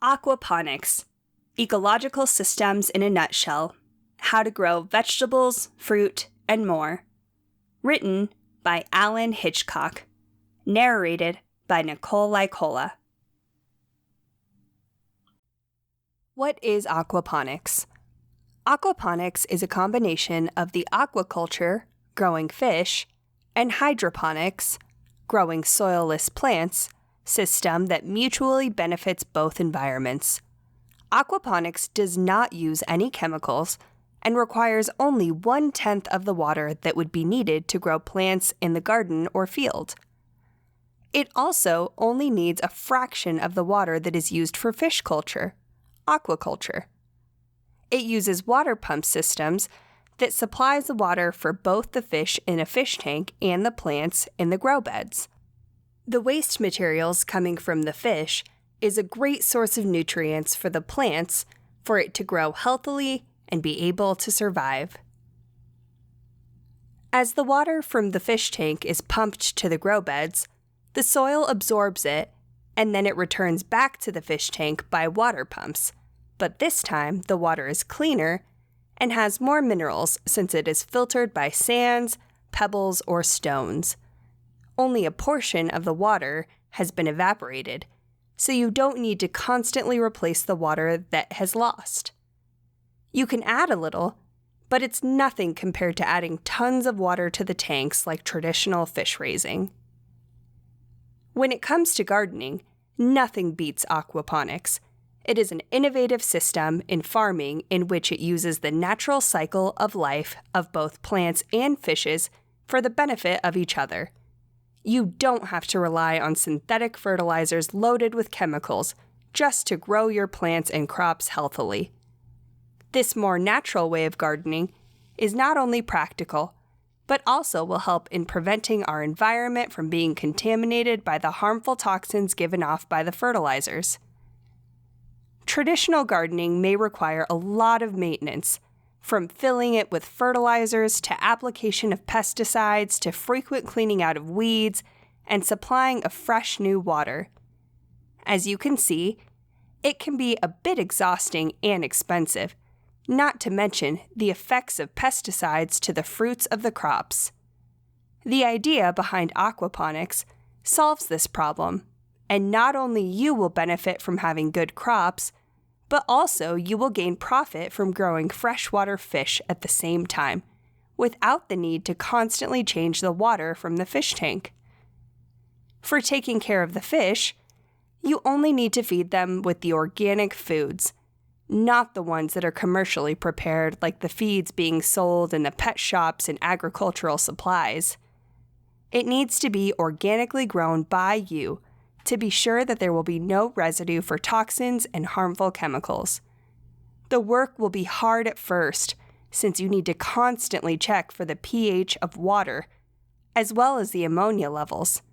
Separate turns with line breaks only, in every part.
Aquaponics, Ecological Systems in a Nutshell, How to Grow Vegetables, Fruit, and More. Written by Alan Hitchcock. Narrated by Nicole Licola. What is aquaponics? Aquaponics is a combination of the aquaculture, growing fish, and hydroponics, growing soilless plants, system that mutually benefits both environments. Aquaponics does not use any chemicals and requires only 1/10 of the water that would be needed to grow plants in the garden or field. It also only needs a fraction of the water that is used for fish culture, aquaculture. It uses water pump systems that supplies the water for both the fish in a fish tank and the plants in the grow beds. The waste materials coming from the fish is a great source of nutrients for the plants for it to grow healthily and be able to survive. As the water from the fish tank is pumped to the grow beds, the soil absorbs it, and then it returns back to the fish tank by water pumps, but this time the water is cleaner and has more minerals since it is filtered by sands, pebbles, or stones. Only a portion of the water has been evaporated, so you don't need to constantly replace the water that has lost. You can add a little, but it's nothing compared to adding tons of water to the tanks like traditional fish raising. When it comes to gardening, nothing beats aquaponics. It is an innovative system in farming in which it uses the natural cycle of life of both plants and fishes for the benefit of each other. You don't have to rely on synthetic fertilizers loaded with chemicals just to grow your plants and crops healthily. This more natural way of gardening is not only practical, but also will help in preventing our environment from being contaminated by the harmful toxins given off by the fertilizers. Traditional gardening may require a lot of maintenance, from filling it with fertilizers to application of pesticides to frequent cleaning out of weeds and supplying of fresh new water. As you can see, it can be a bit exhausting and expensive, not to mention the effects of pesticides to the fruits of the crops. The idea behind aquaponics solves this problem, and not only you will benefit from having good crops, but also you will gain profit from growing freshwater fish at the same time, without the need to constantly change the water from the fish tank. For taking care of the fish, you only need to feed them with the organic foods, not the ones that are commercially prepared like the feeds being sold in the pet shops and agricultural supplies. It needs to be organically grown by you to be sure that there will be no residue for toxins and harmful chemicals. The work will be hard at first, since you need to constantly check for the pH of water, as well as the ammonia levels.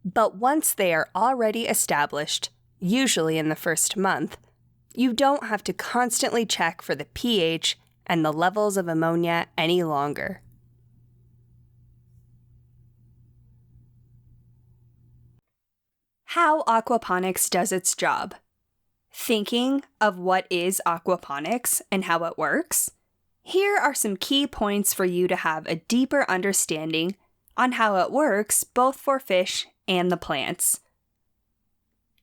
But once they are already established, usually in the first month, you don't have to constantly check for the pH and the levels of ammonia any longer. How aquaponics does its job. Thinking of what is aquaponics and how it works? Here are some key points for you to have a deeper understanding on how it works both for fish and the plants.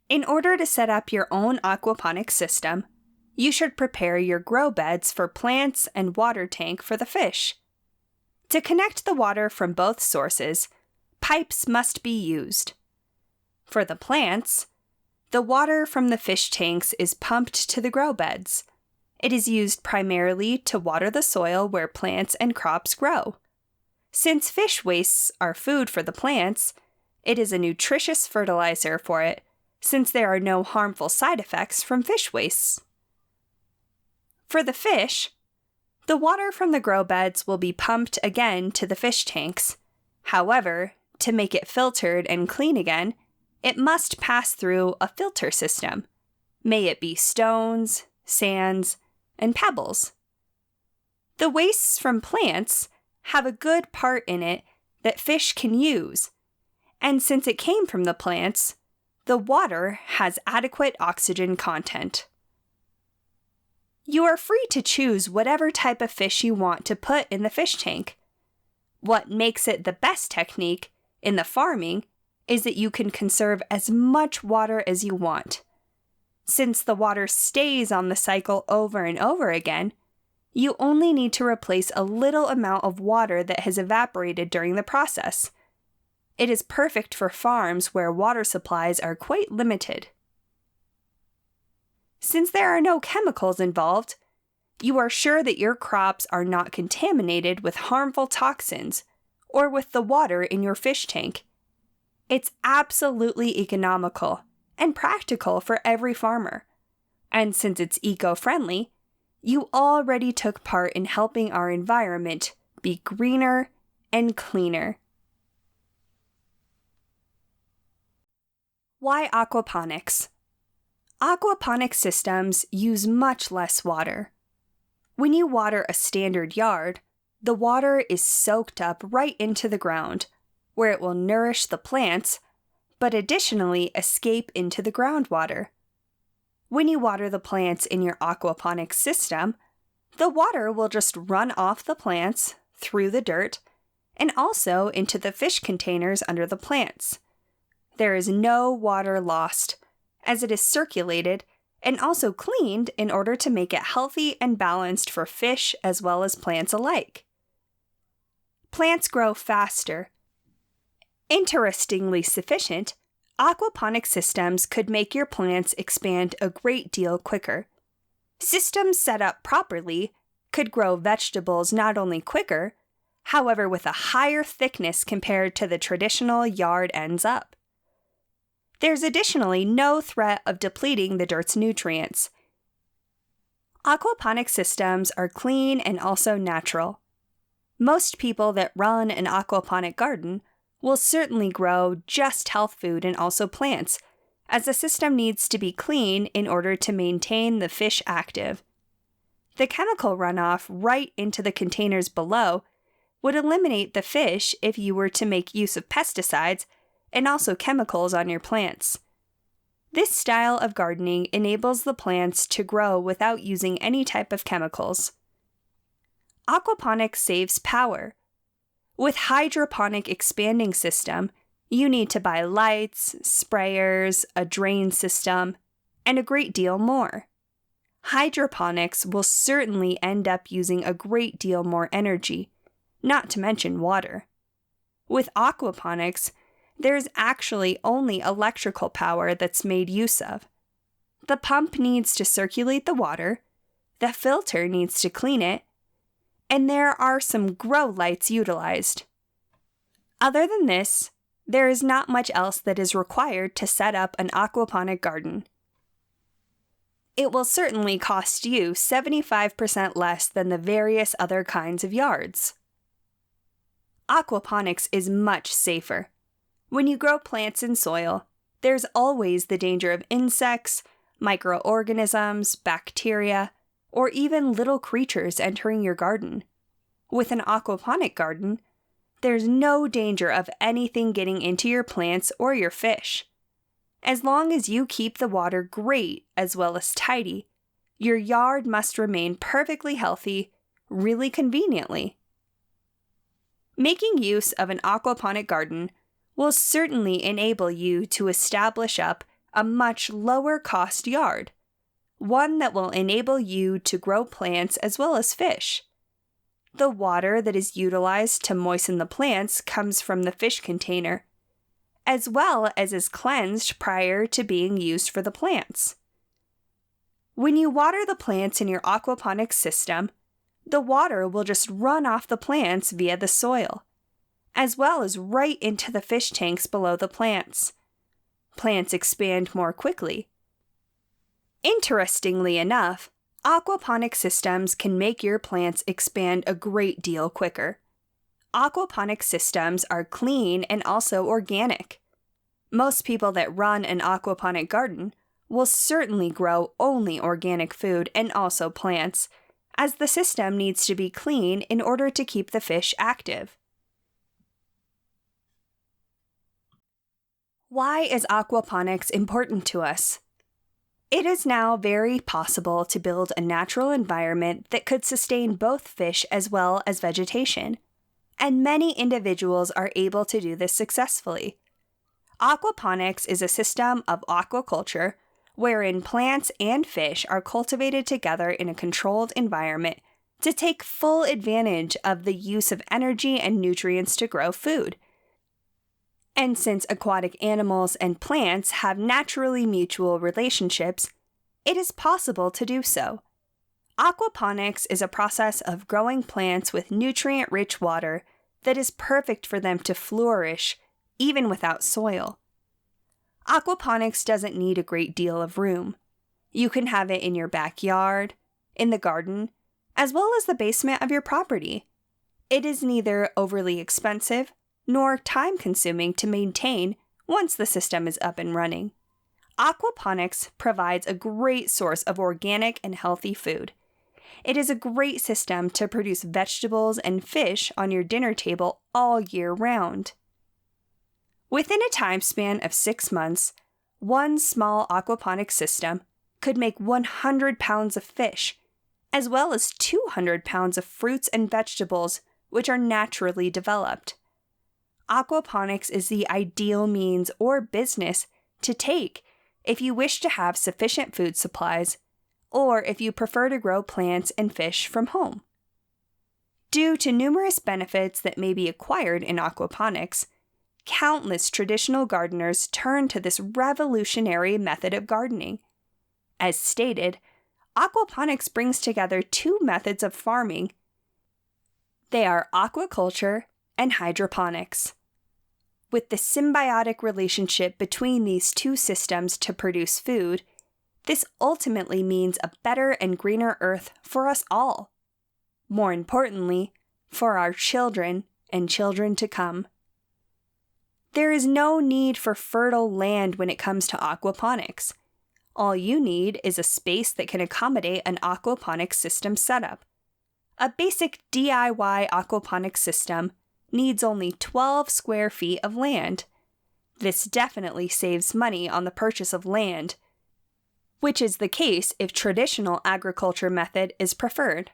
In order to set up your own aquaponics system, you should prepare your grow beds for plants and water tank for the fish. To connect the water from both sources, pipes must be used. For the plants, the water from the fish tanks is pumped to the grow beds. It is used primarily to water the soil where plants and crops grow. Since fish wastes are food for the plants, it is a nutritious fertilizer for it, since there are no harmful side effects from fish wastes. For the fish, the water from the grow beds will be pumped again to the fish tanks. However, to make it filtered and clean again, it must pass through a filter system, may it be stones, sands, and pebbles. The wastes from plants have a good part in it that fish can use, and since it came from the plants, the water has adequate oxygen content. You are free to choose whatever type of fish you want to put in the fish tank. What makes it the best technique in the farming is that you can conserve as much water as you want. Since the water stays on the cycle over and over again, you only need to replace a little amount of water that has evaporated during the process. It is perfect for farms where water supplies are quite limited. Since there are no chemicals involved, you are sure that your crops are not contaminated with harmful toxins or with the water in your fish tank. It's absolutely economical and practical for every farmer. And since it's eco-friendly, you already took part in helping our environment be greener and cleaner. Why aquaponics? Aquaponics systems use much less water. When you water a standard yard, the water is soaked up right into the ground, where it will nourish the plants, but additionally escape into the groundwater. When you water the plants in your aquaponics system, the water will just run off the plants, through the dirt, and also into the fish containers under the plants. There is no water lost, as it is circulated and also cleaned in order to make it healthy and balanced for fish as well as plants alike. Plants grow faster. Interestingly sufficient, aquaponic systems could make your plants expand a great deal quicker. Systems set up properly could grow vegetables not only quicker, however with a higher thickness compared to the traditional yard ends up. There's additionally no threat of depleting the dirt's nutrients. Aquaponic systems are clean and also natural. Most people that run an aquaponic garden will certainly grow just health food and also plants, as the system needs to be clean in order to maintain the fish active. The chemical runoff right into the containers below would eliminate the fish if you were to make use of pesticides and also chemicals on your plants. This style of gardening enables the plants to grow without using any type of chemicals. Aquaponics saves power. With hydroponic expanding system, you need to buy lights, sprayers, a drain system, and a great deal more. Hydroponics will certainly end up using a great deal more energy, not to mention water. With aquaponics, there's actually only electrical power that's made use of. The pump needs to circulate the water, the filter needs to clean it, and there are some grow lights utilized. Other than this, there is not much else that is required to set up an aquaponic garden. It will certainly cost you 75% less than the various other kinds of yards. Aquaponics is much safer. When you grow plants in soil, there's always the danger of insects, microorganisms, bacteria, or even little creatures entering your garden. With an aquaponic garden, there's no danger of anything getting into your plants or your fish. As long as you keep the water great as well as tidy, your yard must remain perfectly healthy, really conveniently. Making use of an aquaponic garden will certainly enable you to establish up a much lower cost yard, one that will enable you to grow plants as well as fish. The water that is utilized to moisten the plants comes from the fish container, as well as is cleansed prior to being used for the plants. When you water the plants in your aquaponics system, the water will just run off the plants via the soil, as well as right into the fish tanks below the plants. Plants expand more quickly. Interestingly enough, aquaponic systems can make your plants expand a great deal quicker. Aquaponic systems are clean and also organic. Most people that run an aquaponic garden will certainly grow only organic food and also plants, as the system needs to be clean in order to keep the fish active. Why is aquaponics important to us? It is now very possible to build a natural environment that could sustain both fish as well as vegetation, and many individuals are able to do this successfully. Aquaponics is a system of aquaculture wherein plants and fish are cultivated together in a controlled environment to take full advantage of the use of energy and nutrients to grow food. And since aquatic animals and plants have naturally mutual relationships, it is possible to do so. Aquaponics is a process of growing plants with nutrient-rich water that is perfect for them to flourish, even without soil. Aquaponics doesn't need a great deal of room. You can have it in your backyard, in the garden, as well as the basement of your property. It is neither overly expensive nor time-consuming to maintain once the system is up and running. Aquaponics provides a great source of organic and healthy food. It is a great system to produce vegetables and fish on your dinner table all year round. Within a time span of 6 months, one small aquaponics system could make 100 pounds of fish, as well as 200 pounds of fruits and vegetables which are naturally developed. Aquaponics is the ideal means or business to take if you wish to have sufficient food supplies, or if you prefer to grow plants and fish from home. Due to numerous benefits that may be acquired in aquaponics, countless traditional gardeners turn to this revolutionary method of gardening. As stated, aquaponics brings together two methods of farming. They are aquaculture and hydroponics. With the symbiotic relationship between these two systems to produce food, this ultimately means a better and greener earth for us all. More importantly, for our children and children to come. There is no need for fertile land when it comes to aquaponics. All you need is a space that can accommodate an aquaponics system setup. A basic DIY aquaponics system needs only 12 square feet of land. This definitely saves money on the purchase of land, which is the case if traditional agriculture method is preferred.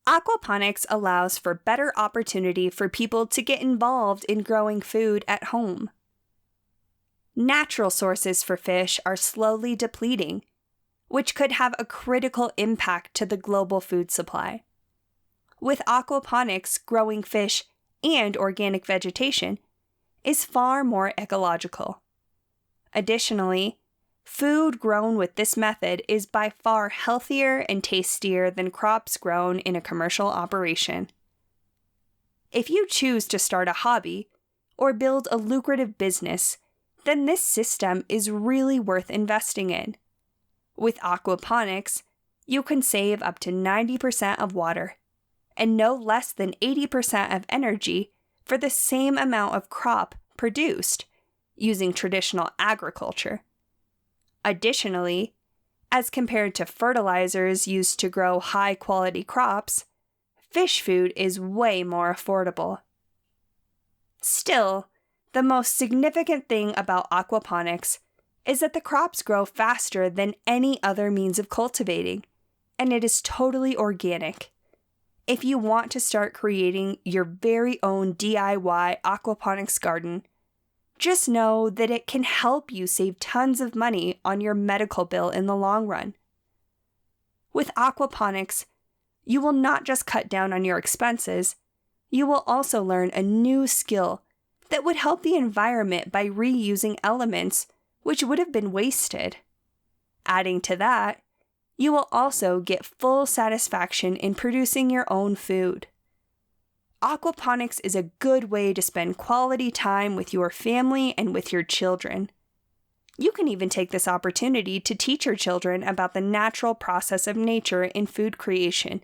Aquaponics allows for better opportunity for people to get involved in growing food at home. Natural sources for fish are slowly depleting, which could have a critical impact to the global food supply. With aquaponics, growing fish and organic vegetation is far more ecological. Additionally, food grown with this method is by far healthier and tastier than crops grown in a commercial operation. If you choose to start a hobby or build a lucrative business, then this system is really worth investing in. With aquaponics, you can save up to 90% of water and no less than 80% of energy for the same amount of crop produced using traditional agriculture. Additionally, as compared to fertilizers used to grow high-quality crops, fish food is way more affordable. Still, the most significant thing about aquaponics is that the crops grow faster than any other means of cultivating, and it is totally organic. If you want to start creating your very own DIY aquaponics garden, just know that it can help you save tons of money on your medical bill in the long run. With aquaponics, you will not just cut down on your expenses, you will also learn a new skill that would help the environment by reusing elements which would have been wasted. Adding to that, you will also get full satisfaction in producing your own food. Aquaponics is a good way to spend quality time with your family and with your children. You can even take this opportunity to teach your children about the natural process of nature in food creation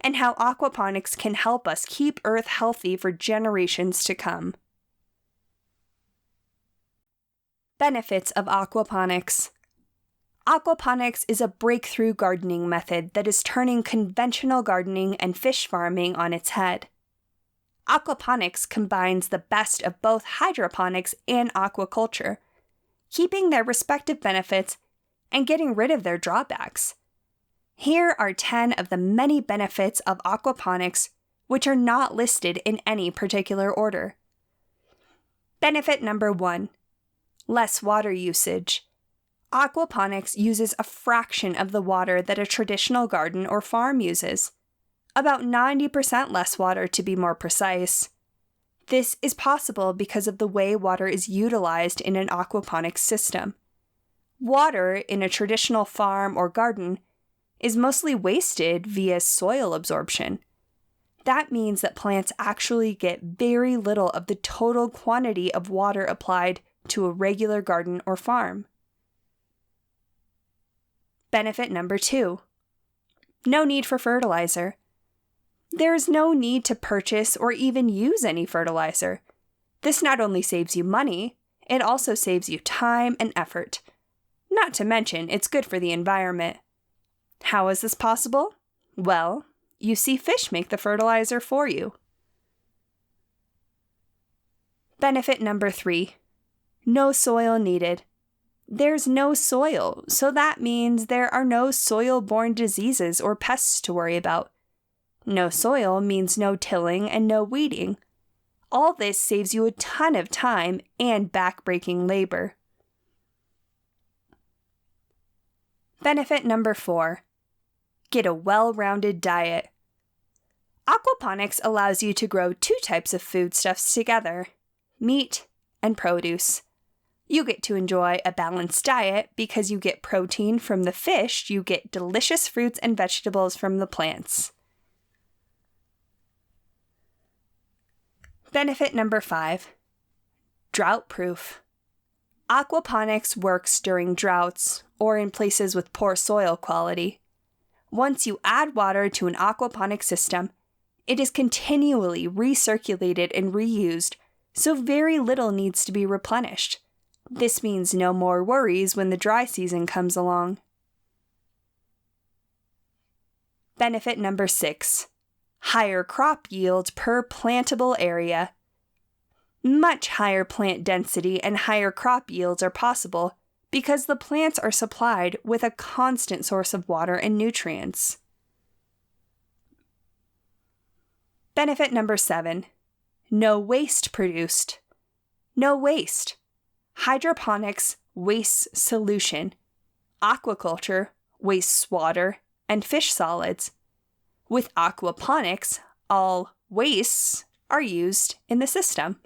and how aquaponics can help us keep Earth healthy for generations to come. Benefits of aquaponics. Aquaponics is a breakthrough gardening method that is turning conventional gardening and fish farming on its head. Aquaponics combines the best of both hydroponics and aquaculture, keeping their respective benefits and getting rid of their drawbacks. Here are 10 of the many benefits of aquaponics, which are not listed in any particular order. Benefit number 1, less water usage. Aquaponics uses a fraction of the water that a traditional garden or farm uses, about 90% less water to be more precise. This is possible because of the way water is utilized in an aquaponics system. Water in a traditional farm or garden is mostly wasted via soil absorption. That means that plants actually get very little of the total quantity of water applied to a regular garden or farm. Benefit number 2, no need for fertilizer. There is no need to purchase or even use any fertilizer. This not only saves you money, it also saves you time and effort. Not to mention, it's good for the environment. How is this possible? Well, you see fish make the fertilizer for you. Benefit number 3, no soil needed. There's no soil, so that means there are no soil-borne diseases or pests to worry about. No soil means no tilling and no weeding. All this saves you a ton of time and back-breaking labor. Benefit number 4, get a well-rounded diet. Aquaponics allows you to grow 2 types of foodstuffs together, meat and produce. You get to enjoy a balanced diet because you get protein from the fish, you get delicious fruits and vegetables from the plants. Benefit number 5, drought-proof. Aquaponics works during droughts or in places with poor soil quality. Once you add water to an aquaponic system, it is continually recirculated and reused, so very little needs to be replenished. This means no more worries when the dry season comes along. Benefit number 6, higher crop yield per plantable area. Much higher plant density and higher crop yields are possible because the plants are supplied with a constant source of water and nutrients. Benefit number 7, no waste produced. No waste. Hydroponics wastes solution. Aquaculture wastes water and fish solids. With aquaponics, all wastes are used in the system.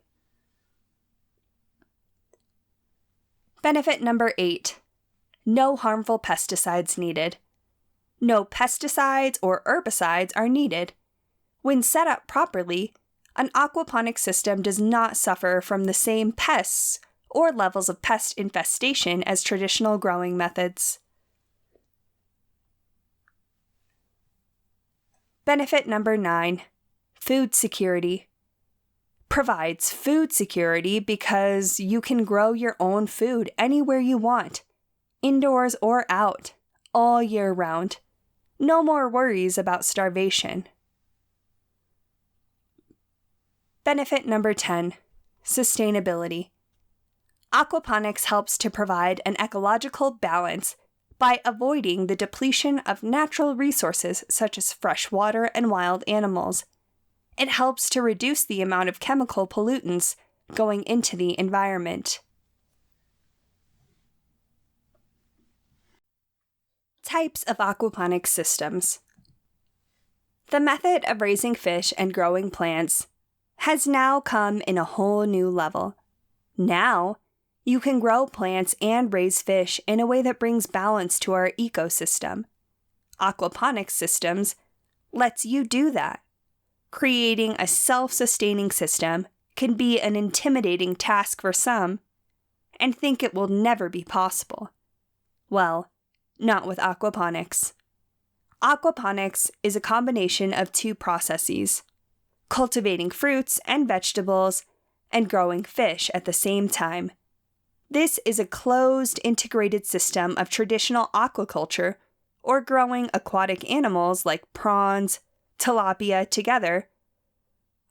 Benefit number 8, no harmful pesticides needed. No pesticides or herbicides are needed. When set up properly, an aquaponic system does not suffer from the same pests or levels of pest infestation as traditional growing methods. Benefit number 9, food security. Provides food security because you can grow your own food anywhere you want, indoors or out, all year round. No more worries about starvation. Benefit number 10, sustainability. Aquaponics helps to provide an ecological balance by avoiding the depletion of natural resources such as fresh water and wild animals. It helps to reduce the amount of chemical pollutants going into the environment. Types of aquaponics systems. The method of raising fish and growing plants has now come in a whole new level. Now, you can grow plants and raise fish in a way that brings balance to our ecosystem. Aquaponics systems lets you do that. Creating a self-sustaining system can be an intimidating task for some, and think it will never be possible. Well, not with aquaponics. Aquaponics is a combination of 2 processes, cultivating fruits and vegetables and growing fish at the same time. This is a closed, integrated system of traditional aquaculture, or growing aquatic animals like prawns, tilapia together.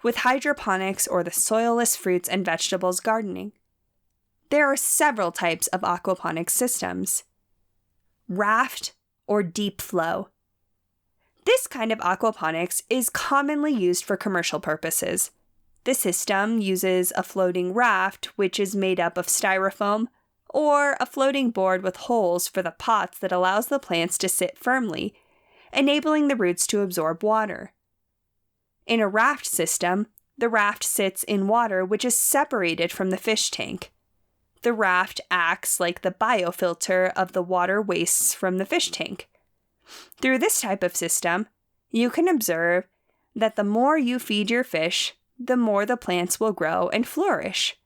with hydroponics or the soilless fruits and vegetables gardening. There are several types of aquaponics systems. Raft or deep flow. This kind of aquaponics is commonly used for commercial purposes. The system uses a floating raft, which is made up of styrofoam, or a floating board with holes for the pots that allows the plants to sit firmly, enabling the roots to absorb water. In a raft system, the raft sits in water which is separated from the fish tank. The raft acts like the biofilter of the water wastes from the fish tank. Through this type of system, you can observe that the more you feed your fish, the more the plants will grow and flourish.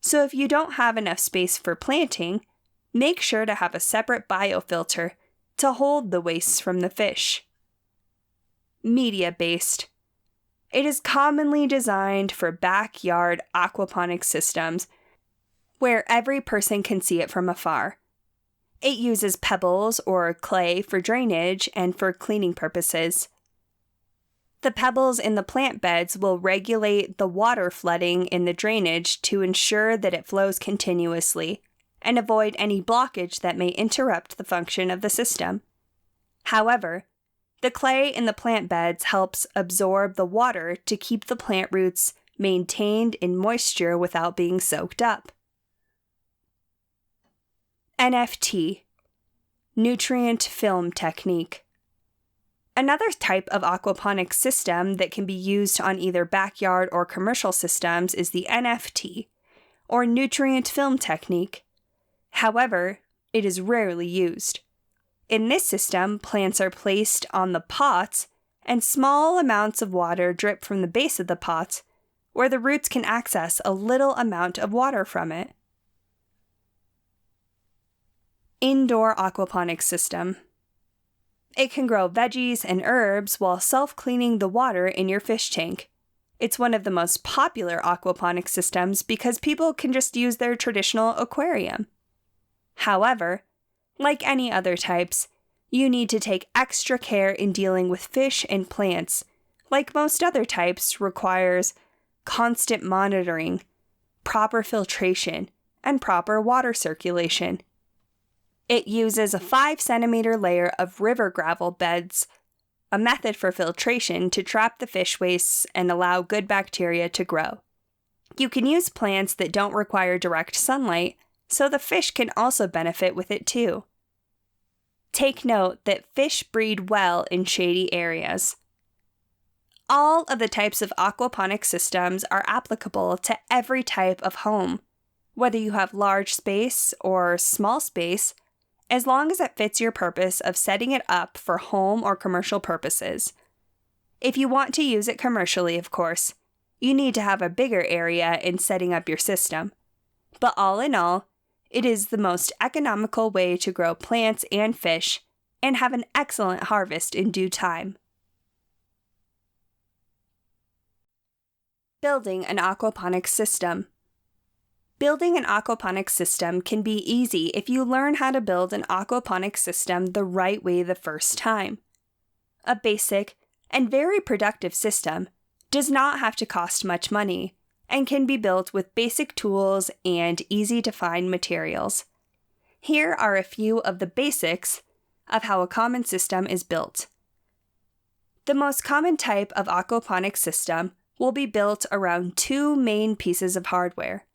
So if you don't have enough space for planting, make sure to have a separate biofilter to hold the wastes from the fish. Media-based. It is commonly designed for backyard aquaponics systems where every person can see it from afar. It uses pebbles or clay for drainage and for cleaning purposes. The pebbles in the plant beds will regulate the water flooding in the drainage to ensure that it flows continuously and avoid any blockage that may interrupt the function of the system. However, the clay in the plant beds helps absorb the water to keep the plant roots maintained in moisture without being soaked up. NFT, Nutrient Film Technique. Another type of aquaponics system that can be used on either backyard or commercial systems is the NFT, or Nutrient Film Technique. However, it is rarely used. In this system, plants are placed on the pots, and small amounts of water drip from the base of the pots, where the roots can access a little amount of water from it. Indoor aquaponics system. It can grow veggies and herbs while self-cleaning the water in your fish tank. It's one of the most popular aquaponics systems because people can just use their traditional aquarium. However, like any other types, you need to take extra care in dealing with fish and plants. Like most other types, requires constant monitoring, proper filtration, and proper water circulation. It uses a 5-centimeter layer of river gravel beds, a method for filtration to trap the fish wastes and allow good bacteria to grow. You can use plants that don't require direct sunlight, so the fish can also benefit with it too. Take note that fish breed well in shady areas. All of the types of aquaponics systems are applicable to every type of home, whether you have large space or small space, as long as it fits your purpose of setting it up for home or commercial purposes. If you want to use it commercially, of course, you need to have a bigger area in setting up your system. But all in all, it is the most economical way to grow plants and fish and have an excellent harvest in due time. Building an aquaponics system. Building an aquaponics system can be easy if you learn how to build an aquaponics system the right way the first time. A basic and very productive system does not have to cost much money and can be built with basic tools and easy-to-find materials. Here are a few of the basics of how a common system is built. The most common type of aquaponics system will be built around 2 main pieces of hardware.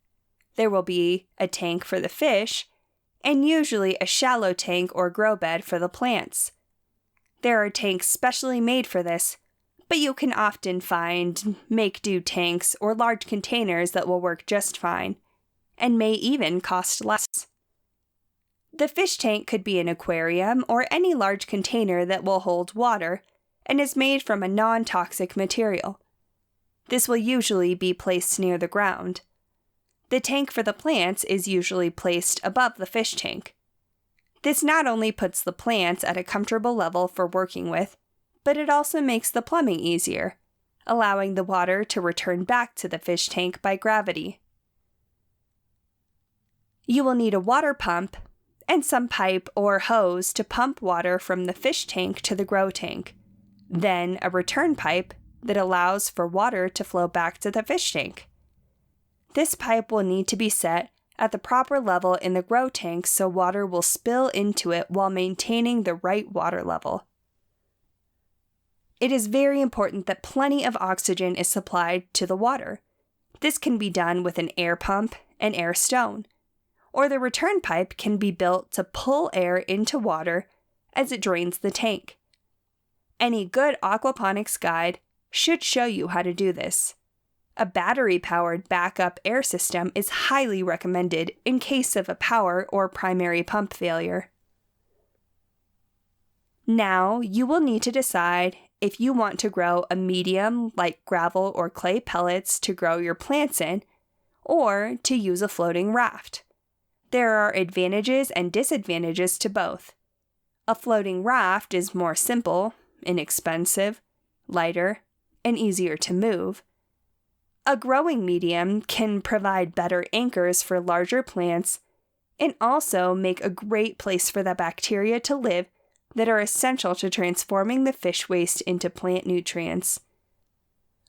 There will be a tank for the fish, and usually a shallow tank or grow bed for the plants. There are tanks specially made for this, but you can often find make-do tanks or large containers that will work just fine, and may even cost less. The fish tank could be an aquarium or any large container that will hold water and is made from a non-toxic material. This will usually be placed near the ground. The tank for the plants is usually placed above the fish tank. This not only puts the plants at a comfortable level for working with, but it also makes the plumbing easier, allowing the water to return back to the fish tank by gravity. You will need a water pump and some pipe or hose to pump water from the fish tank to the grow tank, then a return pipe that allows for water to flow back to the fish tank. This pipe will need to be set at the proper level in the grow tank so water will spill into it while maintaining the right water level. It is very important that plenty of oxygen is supplied to the water. This can be done with an air pump and air stone, or the return pipe can be built to pull air into water as it drains the tank. Any good aquaponics guide should show you how to do this. A battery-powered backup air system is highly recommended in case of a power or primary pump failure. Now, you will need to decide if you want to grow a medium like gravel or clay pellets to grow your plants in, or to use a floating raft. There are advantages and disadvantages to both. A floating raft is more simple, inexpensive, lighter, and easier to move. A growing medium can provide better anchors for larger plants and also make a great place for the bacteria to live that are essential to transforming the fish waste into plant nutrients.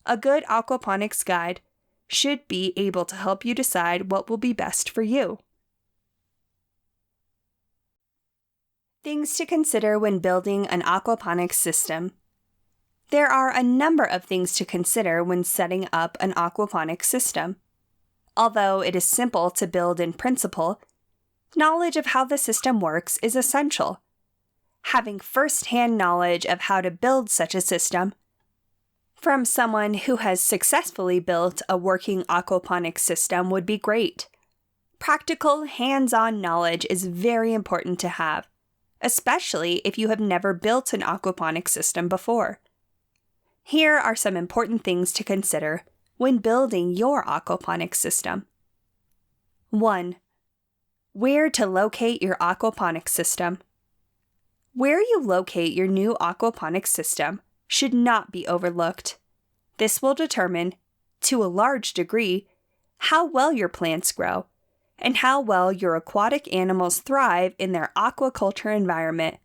A good aquaponics guide should be able to help you decide what will be best for you. Things to consider when building an aquaponics system. There are a number of things to consider when setting up an aquaponics system. Although it is simple to build in principle, knowledge of how the system works is essential. Having first-hand knowledge of how to build such a system from someone who has successfully built a working aquaponics system would be great. Practical, hands-on knowledge is very important to have, especially if you have never built an aquaponics system before. Here are some important things to consider when building your aquaponics system. 1. Where to locate your aquaponics system. Where you locate your new aquaponics system should not be overlooked. This will determine, to a large degree, how well your plants grow and how well your aquatic animals thrive in their aquaculture environment.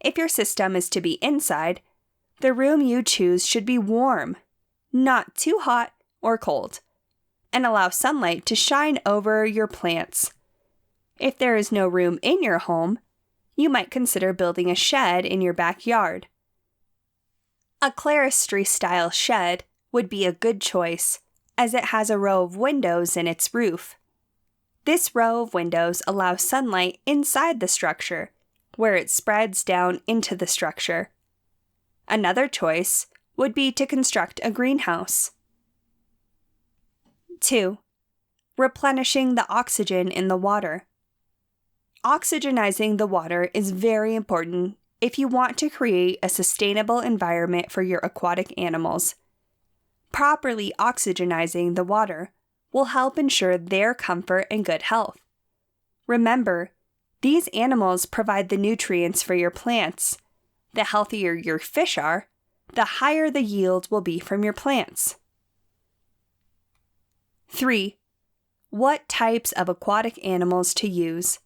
If your system is to be inside, the room you choose should be warm, not too hot or cold, and allow sunlight to shine over your plants. If there is no room in your home, you might consider building a shed in your backyard. A clerestory-style shed would be a good choice, as it has a row of windows in its roof. This row of windows allows sunlight inside the structure, where it spreads down into the structure. Another choice would be to construct a greenhouse. 2. Replenishing the oxygen in the water. Oxygenizing the water is very important if you want to create a sustainable environment for your aquatic animals. Properly oxygenizing the water will help ensure their comfort and good health. Remember, these animals provide the nutrients for your plants. The healthier your fish are, the higher the yield will be from your plants. 3. What types of aquatic animals to use?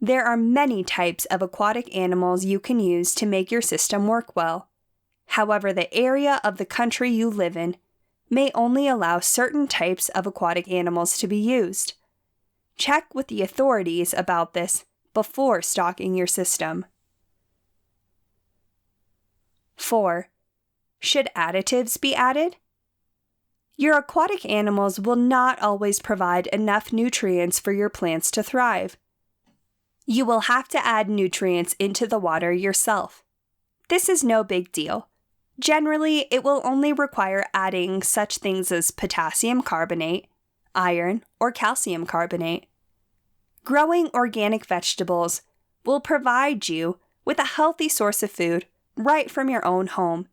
There are many types of aquatic animals you can use to make your system work well. However, the area of the country you live in may only allow certain types of aquatic animals to be used. Check with the authorities about this before stocking your system. 4. Should additives be added? Your aquatic animals will not always provide enough nutrients for your plants to thrive. You will have to add nutrients into the water yourself. This is no big deal. Generally, it will only require adding such things as potassium carbonate, iron, or calcium carbonate. Growing organic vegetables will provide you with a healthy source of food right from your own home.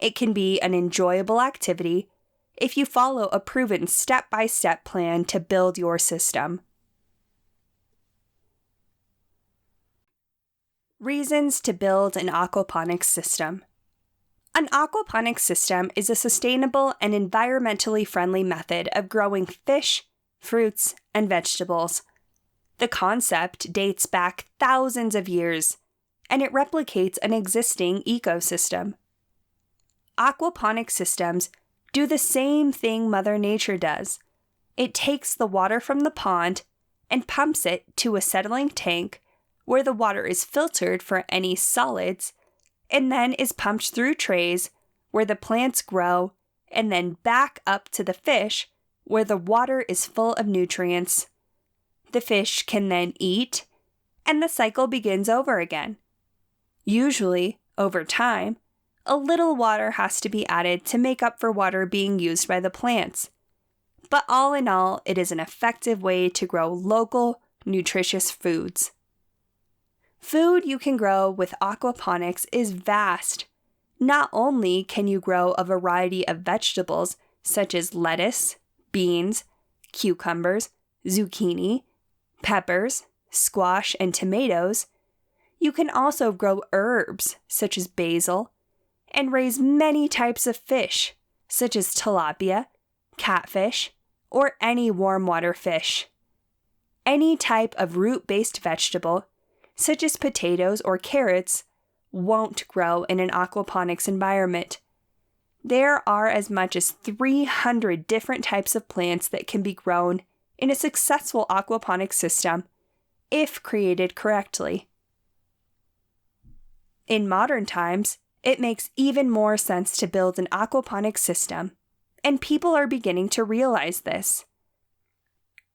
It can be an enjoyable activity if you follow a proven step-by-step plan to build your system. Reasons to build an aquaponics system. An aquaponics system is a sustainable and environmentally friendly method of growing fish, fruits, and vegetables. The concept dates back thousands of years, and it replicates an existing ecosystem. aquaponic systems do the same thing Mother Nature does. It takes the water from the pond and pumps it to a settling tank where the water is filtered for any solids and then is pumped through trays where the plants grow and then back up to the fish where the water is full of nutrients. The fish can then eat, and the cycle begins over again. Usually, over time, a little water has to be added to make up for water being used by the plants. But all in all, it is an effective way to grow local, nutritious foods. Food you can grow with aquaponics is vast. Not only can you grow a variety of vegetables such as lettuce, beans, cucumbers, zucchini, peppers, squash, and tomatoes, you can also grow herbs such as basil and raise many types of fish such as tilapia, catfish, or any warm water fish. Any type of root-based vegetable, such as potatoes or carrots, won't grow in an aquaponics environment. There are as much as 300 different types of plants that can be grown in a successful aquaponics system if created correctly. In modern times, it makes even more sense to build an aquaponics system, and people are beginning to realize this.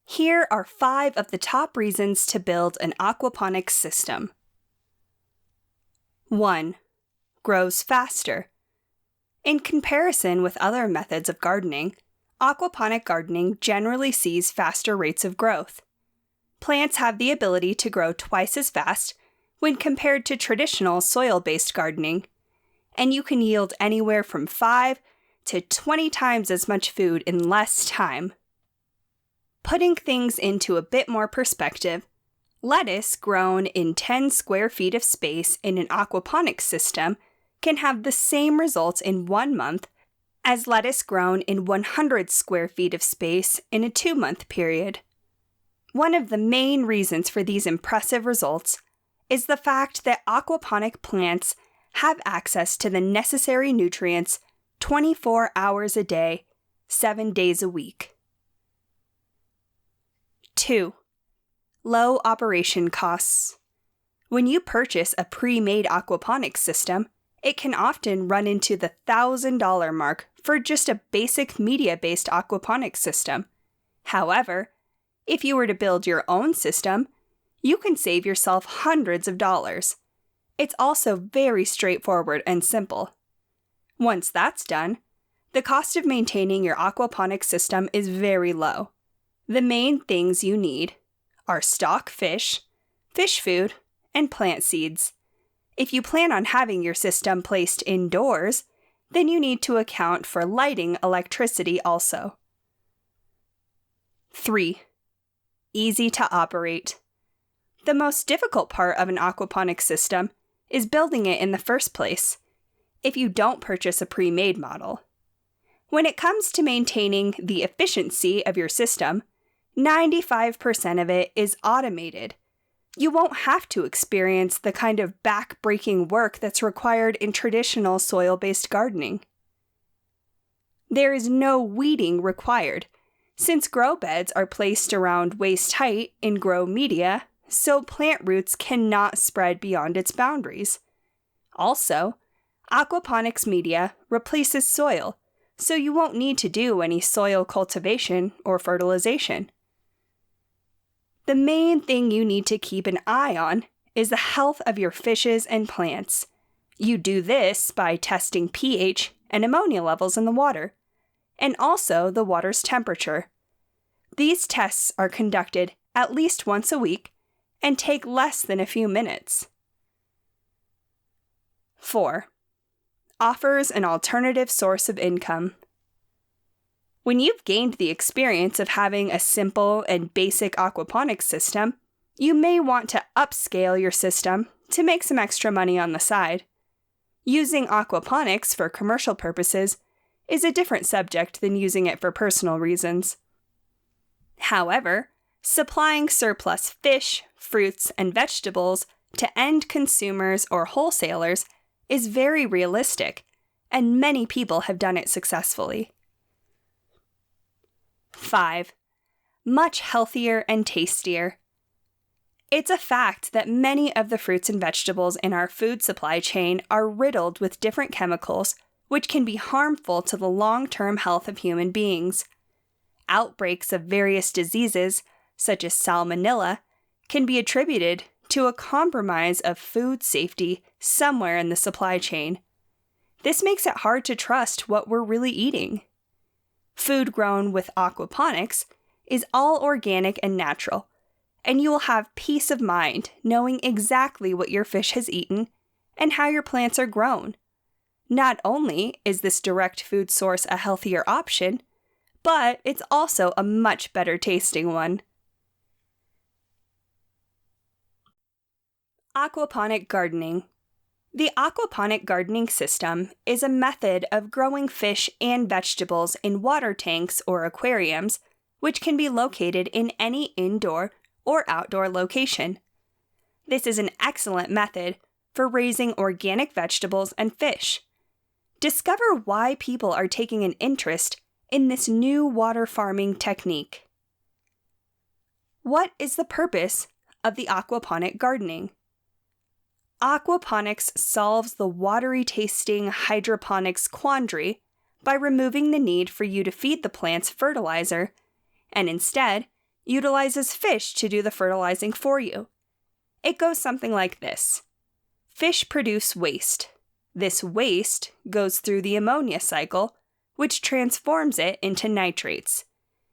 Here are 5 of the top reasons to build an aquaponics system. 1. Grows faster. In comparison with other methods of gardening, aquaponic gardening generally sees faster rates of growth. Plants have the ability to grow twice as fast when compared to traditional soil-based gardening, and you can yield anywhere from 5 to 20 times as much food in less time. Putting things into a bit more perspective, lettuce grown in 10 square feet of space in an aquaponics system can have the same results in 1 month as lettuce grown in 100 square feet of space in a 2-month period. One of the main reasons for these impressive results is the fact that aquaponic plants have access to the necessary nutrients 24 hours a day, 7 days a week. 2. Low operation costs. When you purchase a pre-made aquaponics system, it can often run into the $1,000 mark for just a basic media-based aquaponics system. However, if you were to build your own system, you can save yourself hundreds of dollars. It's also very straightforward and simple. Once that's done, the cost of maintaining your aquaponics system is very low. The main things you need are stock fish, fish food, and plant seeds. If you plan on having your system placed indoors, then you need to account for lighting electricity also. 3. Easy to operate. The most difficult part of an aquaponics system is building it in the first place, if you don't purchase a pre-made model. When it comes to maintaining the efficiency of your system, 95% of it is automated. You won't have to experience the kind of back-breaking work that's required in traditional soil-based gardening. There is no weeding required, since grow beds are placed around waist height in grow media, so plant roots cannot spread beyond its boundaries. Also, aquaponics media replaces soil, so you won't need to do any soil cultivation or fertilization. The main thing you need to keep an eye on is the health of your fishes and plants. You do this by testing pH and ammonia levels in the water, and also the water's temperature. These tests are conducted at least once a week and take less than a few minutes. 4. Offers an alternative source of income. When you've gained the experience of having a simple and basic aquaponics system, you may want to upscale your system to make some extra money on the side. Using aquaponics for commercial purposes is a different subject than using it for personal reasons. However, supplying surplus fish, fruits, and vegetables to end consumers or wholesalers is very realistic, and many people have done it successfully. 5. Much healthier and tastier. It's a fact that many of the fruits and vegetables in our food supply chain are riddled with different chemicals which can be harmful to the long-term health of human beings. Outbreaks of various diseases, such as salmonella, can be attributed to a compromise of food safety somewhere in the supply chain. This makes it hard to trust what we're really eating. Food grown with aquaponics is all organic and natural, and you will have peace of mind knowing exactly what your fish has eaten and how your plants are grown. Not only is this direct food source a healthier option, but it's also a much better tasting one. Aquaponic gardening. The aquaponic gardening system is a method of growing fish and vegetables in water tanks or aquariums, which can be located in any indoor or outdoor location. This is an excellent method for raising organic vegetables and fish. Discover why people are taking an interest in this new water farming technique. What is the purpose of the aquaponic gardening? Aquaponics solves the watery-tasting hydroponics quandary by removing the need for you to feed the plants fertilizer, and instead utilizes fish to do the fertilizing for you. It goes something like this. Fish produce waste. This waste goes through the ammonia cycle, which transforms it into nitrates.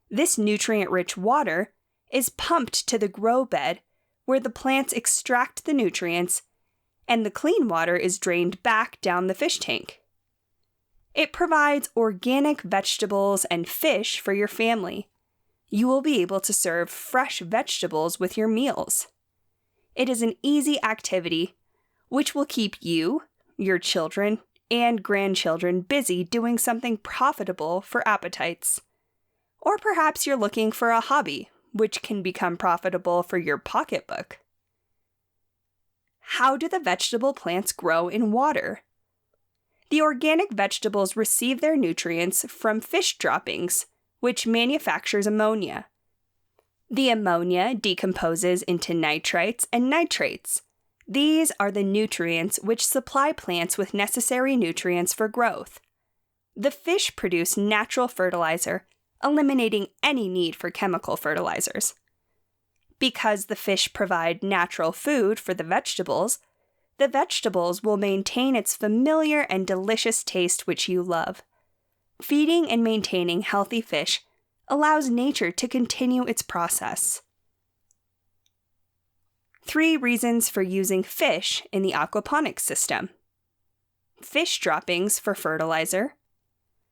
This nutrient-rich water is pumped to the grow bed, where the plants extract the nutrients, and the clean water is drained back down the fish tank. It provides organic vegetables and fish for your family. You will be able to serve fresh vegetables with your meals. It is an easy activity which will keep you, your children, and grandchildren busy doing something profitable for appetites. Or perhaps you're looking for a hobby which can become profitable for your pocketbook. How do the vegetable plants grow in water? The organic vegetables receive their nutrients from fish droppings, which manufactures ammonia. The ammonia decomposes into nitrites and nitrates. These are the nutrients which supply plants with necessary nutrients for growth. The fish produce natural fertilizer, eliminating any need for chemical fertilizers. Because the fish provide natural food for the vegetables will maintain its familiar and delicious taste which you love. Feeding and maintaining healthy fish allows nature to continue its process. 3 reasons for using fish in the aquaponics system. Fish droppings for fertilizer.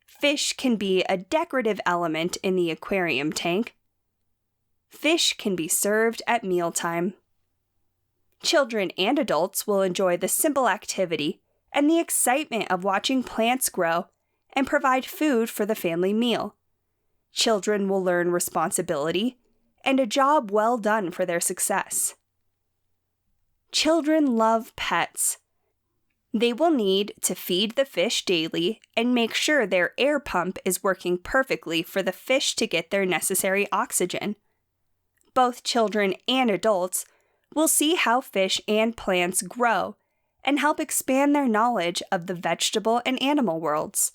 Fish can be a decorative element in the aquarium tank. Fish can be served at mealtime. Children and adults will enjoy the simple activity and the excitement of watching plants grow and provide food for the family meal. Children will learn responsibility and a job well done for their success. Children love pets. They will need to feed the fish daily and make sure their air pump is working perfectly for the fish to get their necessary oxygen. Both children and adults will see how fish and plants grow and help expand their knowledge of the vegetable and animal worlds.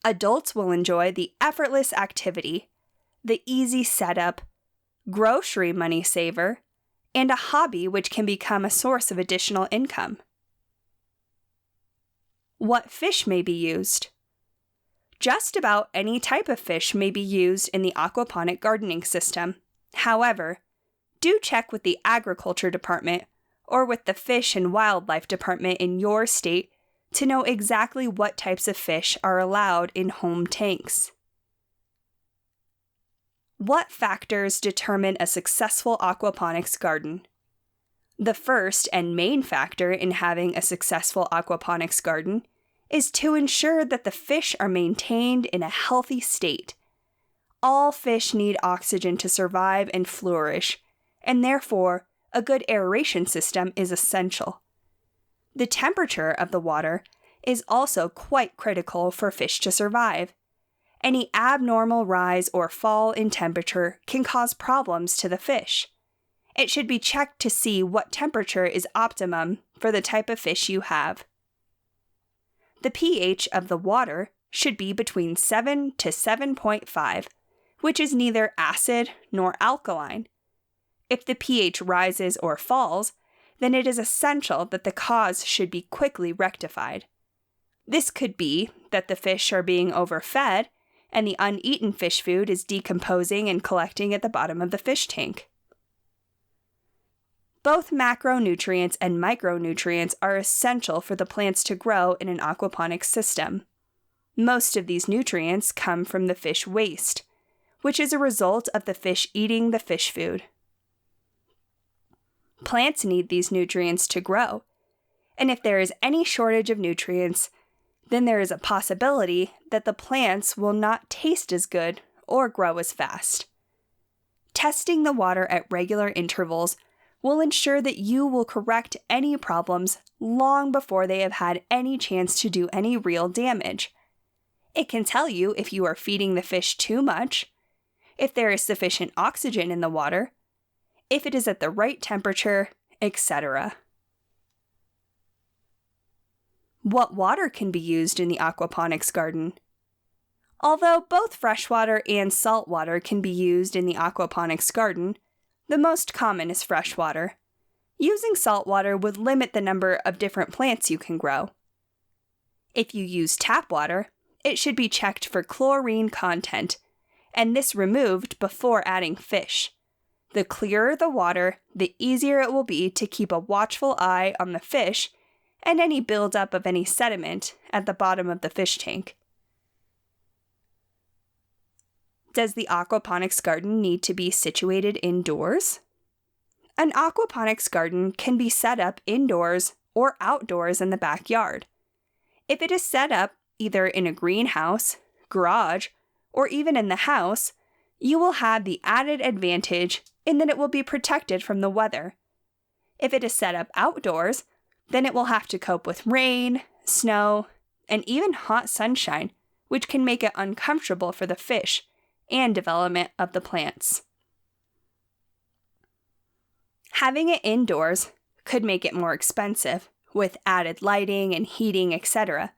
Adults will enjoy the effortless activity, the easy setup, grocery money saver, and a hobby which can become a source of additional income. What fish may be used? Just about any type of fish may be used in the aquaponic gardening system. However, do check with the agriculture department or with the fish and wildlife department in your state to know exactly what types of fish are allowed in home tanks. What factors determine a successful aquaponics garden? The first and main factor in having a successful aquaponics garden is to ensure that the fish are maintained in a healthy state. All fish need oxygen to survive and flourish, and therefore, a good aeration system is essential. The temperature of the water is also quite critical for fish to survive. Any abnormal rise or fall in temperature can cause problems to the fish. It should be checked to see what temperature is optimum for the type of fish you have. The pH of the water should be between 7 to 7.5, which is neither acid nor alkaline. If the pH rises or falls, then it is essential that the cause should be quickly rectified. This could be that the fish are being overfed and the uneaten fish food is decomposing and collecting at the bottom of the fish tank. Both macronutrients and micronutrients are essential for the plants to grow in an aquaponics system. Most of these nutrients come from the fish waste, which is a result of the fish eating the fish food. Plants need these nutrients to grow, and if there is any shortage of nutrients, then there is a possibility that the plants will not taste as good or grow as fast. Testing the water at regular intervals will ensure that you will correct any problems long before they have had any chance to do any real damage. It can tell you if you are feeding the fish too much, if there is sufficient oxygen in the water, if it is at the right temperature, etc. What water can be used in the aquaponics garden? Although both freshwater and saltwater can be used in the aquaponics garden, the most common is freshwater. Using saltwater would limit the number of different plants you can grow. If you use tap water, it should be checked for chlorine content, and this removed before adding fish. The clearer the water, the easier it will be to keep a watchful eye on the fish and any buildup of any sediment at the bottom of the fish tank. Does the aquaponics garden need to be situated indoors? An aquaponics garden can be set up indoors or outdoors in the backyard. If it is set up either in a greenhouse, garage, or even in the house, you will have the added advantage in that it will be protected from the weather. If it is set up outdoors, then it will have to cope with rain, snow, and even hot sunshine, which can make it uncomfortable for the fish and development of the plants. Having it indoors could make it more expensive, with added lighting and heating, etc.,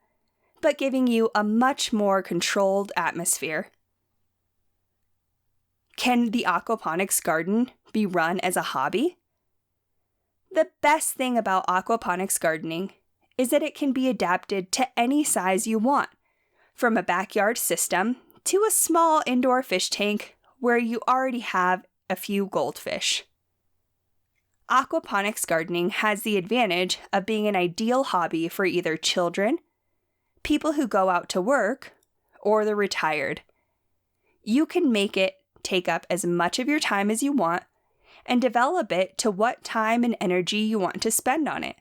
but giving you a much more controlled atmosphere. Can the aquaponics garden be run as a hobby? The best thing about aquaponics gardening is that it can be adapted to any size you want, from a backyard system to a small indoor fish tank where you already have a few goldfish. Aquaponics gardening has the advantage of being an ideal hobby for either children, people who go out to work, or the retired. You can make it take up as much of your time as you want and develop it to what time and energy you want to spend on it.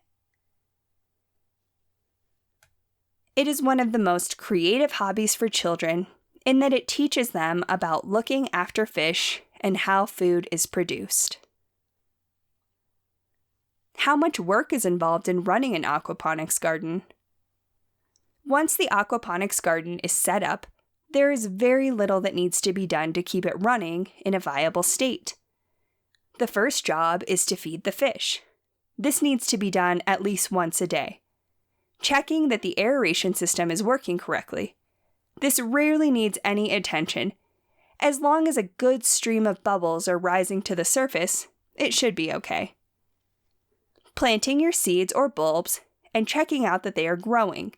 It is one of the most creative hobbies for children in that it teaches them about looking after fish and how food is produced. How much work is involved in running an aquaponics garden? Once the aquaponics garden is set up, there is very little that needs to be done to keep it running in a viable state. The first job is to feed the fish. This needs to be done at least once a day. Checking that the aeration system is working correctly. This rarely needs any attention. As long as a good stream of bubbles are rising to the surface, it should be okay. Planting your seeds or bulbs and checking out that they are growing.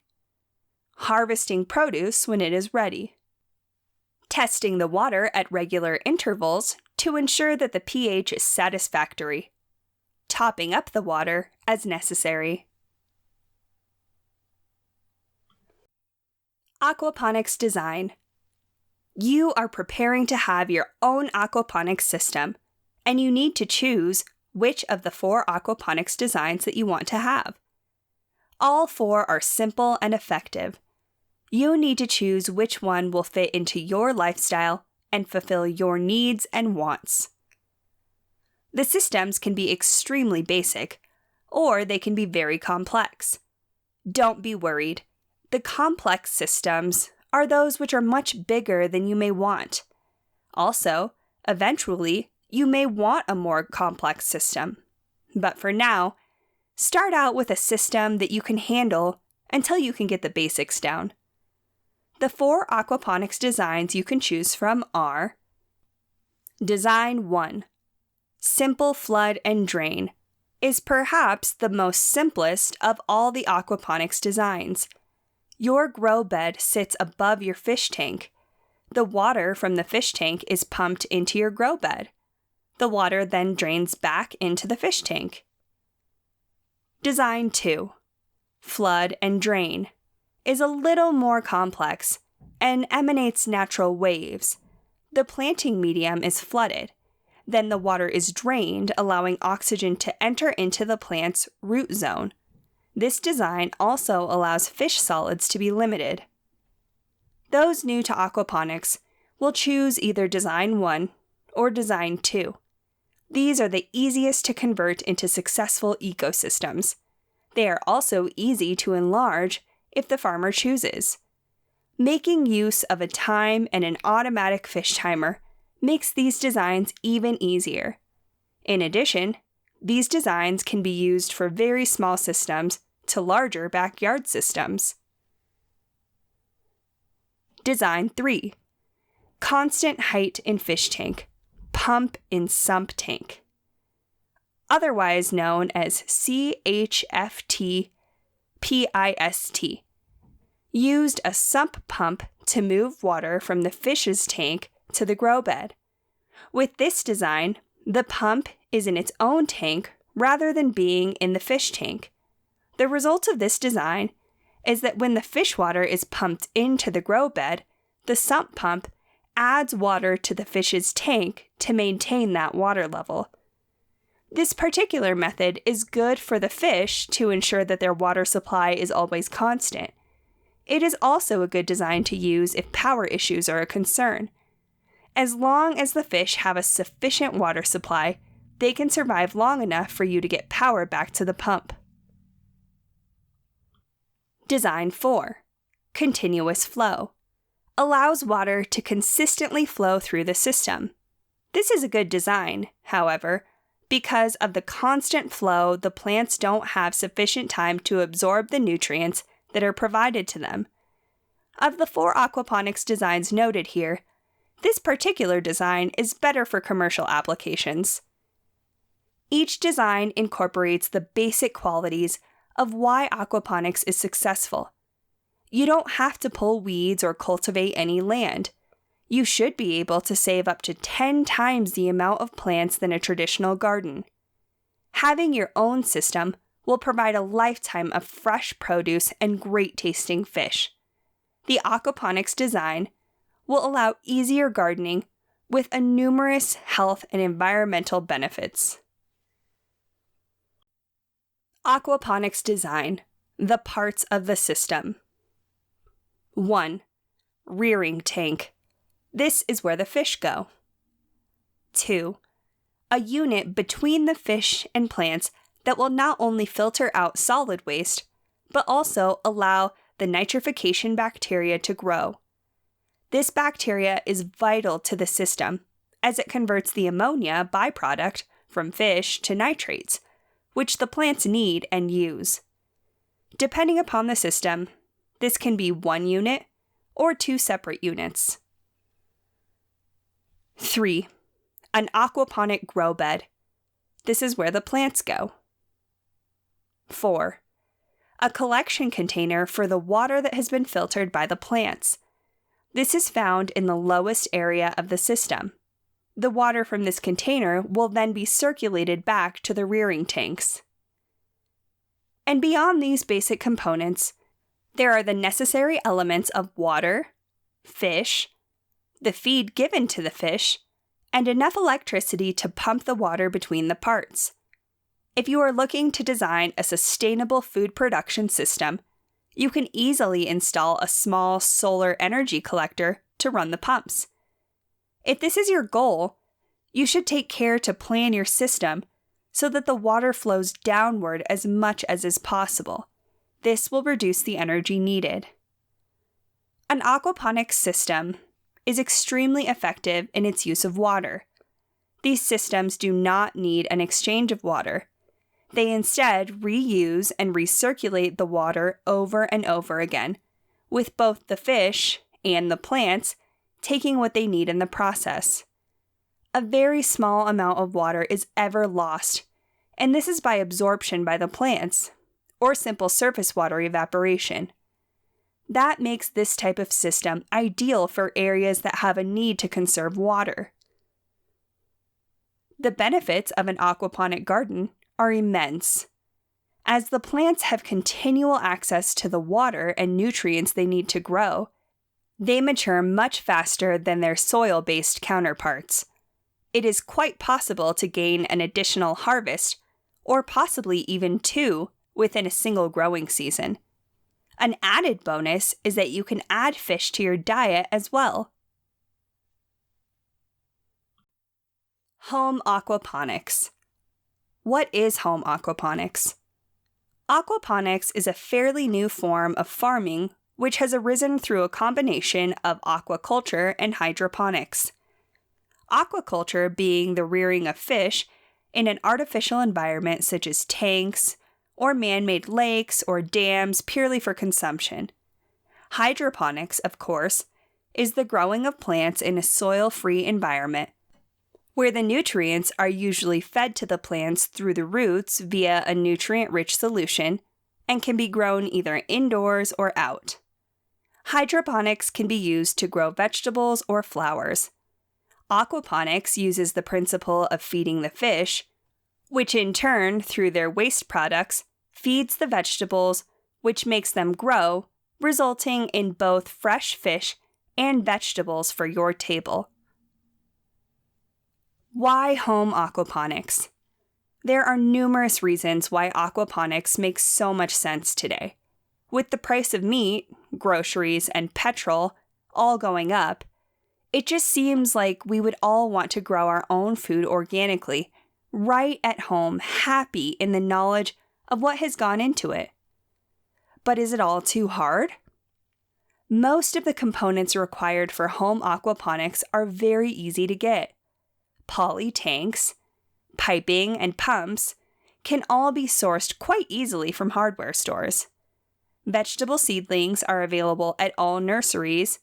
Harvesting produce when it is ready. Testing the water at regular intervals to ensure that the pH is satisfactory. Topping up the water as necessary. Aquaponics design. You are preparing to have your own aquaponics system, and you need to choose which of the 4 aquaponics designs that you want to have. All 4 are simple and effective. You need to choose which one will fit into your lifestyle and fulfill your needs and wants. The systems can be extremely basic, or they can be very complex. Don't be worried. The complex systems are those which are much bigger than you may want. Also, eventually, you may want a more complex system. But for now, start out with a system that you can handle until you can get the basics down. The 4 aquaponics designs you can choose from are: Design 1. Simple flood and drain is perhaps the most simplest of all the aquaponics designs. Your grow bed sits above your fish tank. The water from the fish tank is pumped into your grow bed. The water then drains back into the fish tank. Design 2. Flood and drain is a little more complex and emanates natural waves. The planting medium is flooded. Then the water is drained, allowing oxygen to enter into the plant's root zone. This design also allows fish solids to be limited. Those new to aquaponics will choose either Design 1 or Design 2. These are the easiest to convert into successful ecosystems. They are also easy to enlarge if the farmer chooses. Making use of a time and an automatic fish timer makes these designs even easier. In addition, these designs can be used for very small systems to larger backyard systems. Design 3. Constant height in fish tank, pump in sump tank. Otherwise known as CHFT-PIST. Used a sump pump to move water from the fish's tank to the grow bed. With this design, the pump is in its own tank rather than being in the fish tank. The result of this design is that when the fish water is pumped into the grow bed, the sump pump adds water to the fish's tank to maintain that water level. This particular method is good for the fish to ensure that their water supply is always constant. It is also a good design to use if power issues are a concern. As long as the fish have a sufficient water supply, they can survive long enough for you to get power back to the pump. Design 4. Continuous flow. Allows water to consistently flow through the system. This is a good design, however, because of the constant flow, the plants don't have sufficient time to absorb the nutrients that are provided to them. Of the 4 aquaponics designs noted here, this particular design is better for commercial applications. Each design incorporates the basic qualities of why aquaponics is successful. You don't have to pull weeds or cultivate any land. You should be able to save up to 10 times the amount of plants than a traditional garden. Having your own system will provide a lifetime of fresh produce and great tasting fish. The aquaponics design will allow easier gardening with numerous health and environmental benefits. Aquaponics design, the parts of the system. 1. Rearing tank. This is where the fish go. 2. A unit between the fish and plants that will not only filter out solid waste, but also allow the nitrification bacteria to grow. This bacteria is vital to the system, as it converts the ammonia byproduct from fish to nitrates, which the plants need and use. Depending upon the system, this can be 1 unit or 2 separate units. 3. An aquaponic grow bed. This is where the plants go. 4. A collection container for the water that has been filtered by the plants. This is found in the lowest area of the system. The water from this container will then be circulated back to the rearing tanks. And beyond these basic components, there are the necessary elements of water, fish, the feed given to the fish, and enough electricity to pump the water between the parts. If you are looking to design a sustainable food production system, you can easily install a small solar energy collector to run the pumps. If this is your goal, you should take care to plan your system so that the water flows downward as much as is possible. This will reduce the energy needed. An aquaponics system is extremely effective in its use of water. These systems do not need an exchange of water. They instead reuse and recirculate the water over and over again, with both the fish and the plants taking what they need in the process. A very small amount of water is ever lost, and this is by absorption by the plants, or simple surface water evaporation. That makes this type of system ideal for areas that have a need to conserve water. The benefits of an aquaponic garden are immense. As the plants have continual access to the water and nutrients they need to grow, they mature much faster than their soil-based counterparts. It is quite possible to gain an additional harvest, or possibly even two, within a single growing season. An added bonus is that you can add fish to your diet as well. Home aquaponics. What is home aquaponics? Aquaponics is a fairly new form of farming which has arisen through a combination of aquaculture and hydroponics. Aquaculture being the rearing of fish in an artificial environment such as tanks, or man-made lakes or dams purely for consumption. Hydroponics, of course, is the growing of plants in a soil-free environment, where the nutrients are usually fed to the plants through the roots via a nutrient-rich solution and can be grown either indoors or out. Hydroponics can be used to grow vegetables or flowers. Aquaponics uses the principle of feeding the fish, which in turn, through their waste products, feeds the vegetables, which makes them grow, resulting in both fresh fish and vegetables for your table. Why home aquaponics? There are numerous reasons why aquaponics makes so much sense today. With the price of meat, groceries, and petrol all going up, it just seems like we would all want to grow our own food organically, right at home, happy in the knowledge of what has gone into it. But is it all too hard? Most of the components required for home aquaponics are very easy to get. Poly tanks, piping, and pumps can all be sourced quite easily from hardware stores. Vegetable seedlings are available at all nurseries,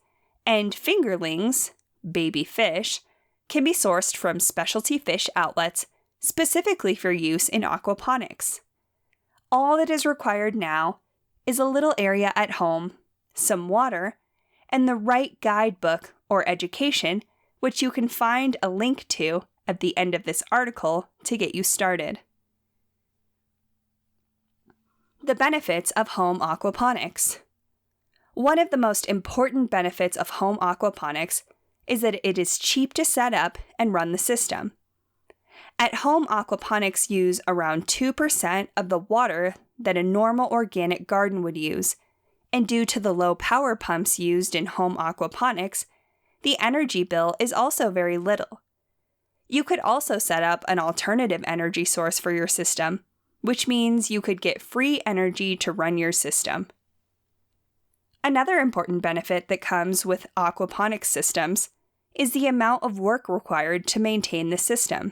and fingerlings, baby fish, can be sourced from specialty fish outlets specifically for use in aquaponics. All that is required now is a little area at home, some water, and the right guidebook or education, which you can find a link to at the end of this article to get you started. The benefits of home aquaponics. One of the most important benefits of home aquaponics is that it is cheap to set up and run the system. At-home aquaponics use around 2% of the water that a normal organic garden would use, and due to the low power pumps used in home aquaponics, the energy bill is also very little. You could also set up an alternative energy source for your system, which means you could get free energy to run your system. Another important benefit that comes with aquaponics systems is the amount of work required to maintain the system.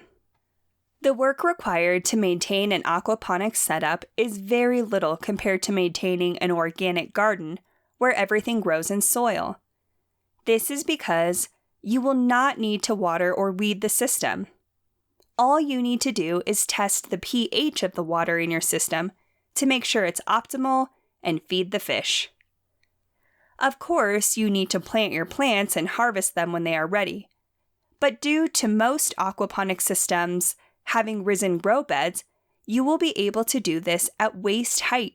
The work required to maintain an aquaponics setup is very little compared to maintaining an organic garden where everything grows in soil. This is because you will not need to water or weed the system. All you need to do is test the pH of the water in your system to make sure it's optimal and feed the fish. Of course, you need to plant your plants and harvest them when they are ready. But due to most aquaponics systems having risen grow beds, you will be able to do this at waist height,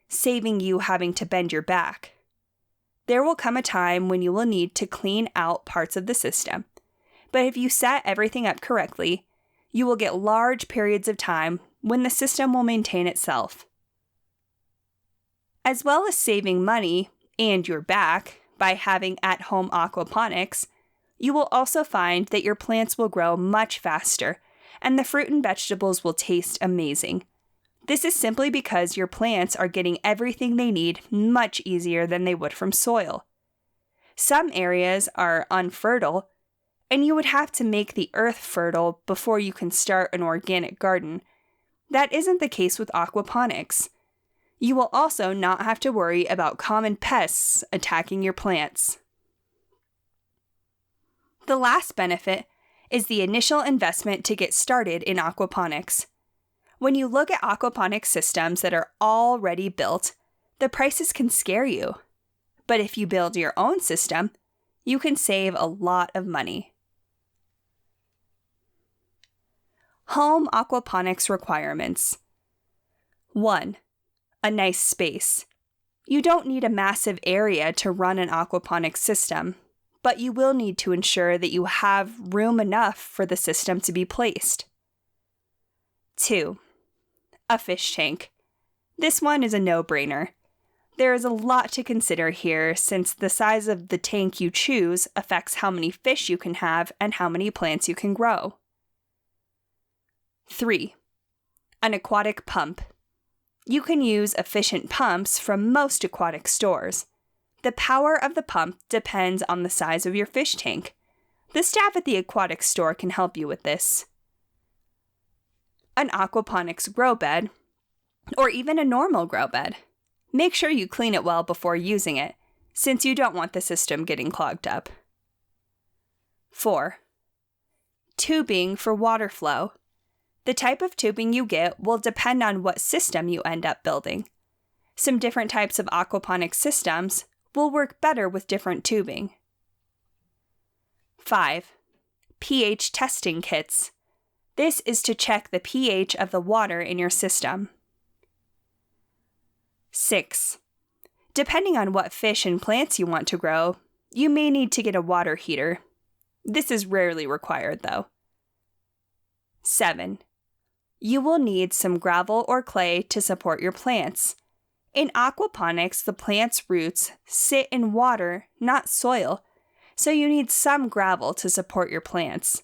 saving you having to bend your back. There will come a time when you will need to clean out parts of the system, but if you set everything up correctly, you will get large periods of time when the system will maintain itself. As well as saving money and your back by having at-home aquaponics, you will also find that your plants will grow much faster and the fruit and vegetables will taste amazing. This is simply because your plants are getting everything they need much easier than they would from soil. Some areas are unfertile, and you would have to make the earth fertile before you can start an organic garden. That isn't the case with aquaponics. You will also not have to worry about common pests attacking your plants. The last benefit is the initial investment to get started in aquaponics. When you look at aquaponics systems that are already built, the prices can scare you. But if you build your own system, you can save a lot of money. Home aquaponics requirements. 1. A nice space. You don't need a massive area to run an aquaponics system, but you will need to ensure that you have room enough for the system to be placed. 2. A fish tank. This one is a no-brainer. There is a lot to consider here since the size of the tank you choose affects how many fish you can have and how many plants you can grow. 3. An aquatic pump. You can use efficient pumps from most aquatic stores. The power of the pump depends on the size of your fish tank. The staff at the aquatic store can help you with this. An aquaponics grow bed, or even a normal grow bed. Make sure you clean it well before using it, since you don't want the system getting clogged up. 4. Tubing for water flow. The type of tubing you get will depend on what system you end up building. Some different types of aquaponics systems will work better with different tubing. 5. pH testing kits. This is to check the pH of the water in your system. 6. Depending on what fish and plants you want to grow, you may need to get a water heater. This is rarely required, though. 7. You will need some gravel or clay to support your plants. In aquaponics, the plant's roots sit in water, not soil, so you need some gravel to support your plants.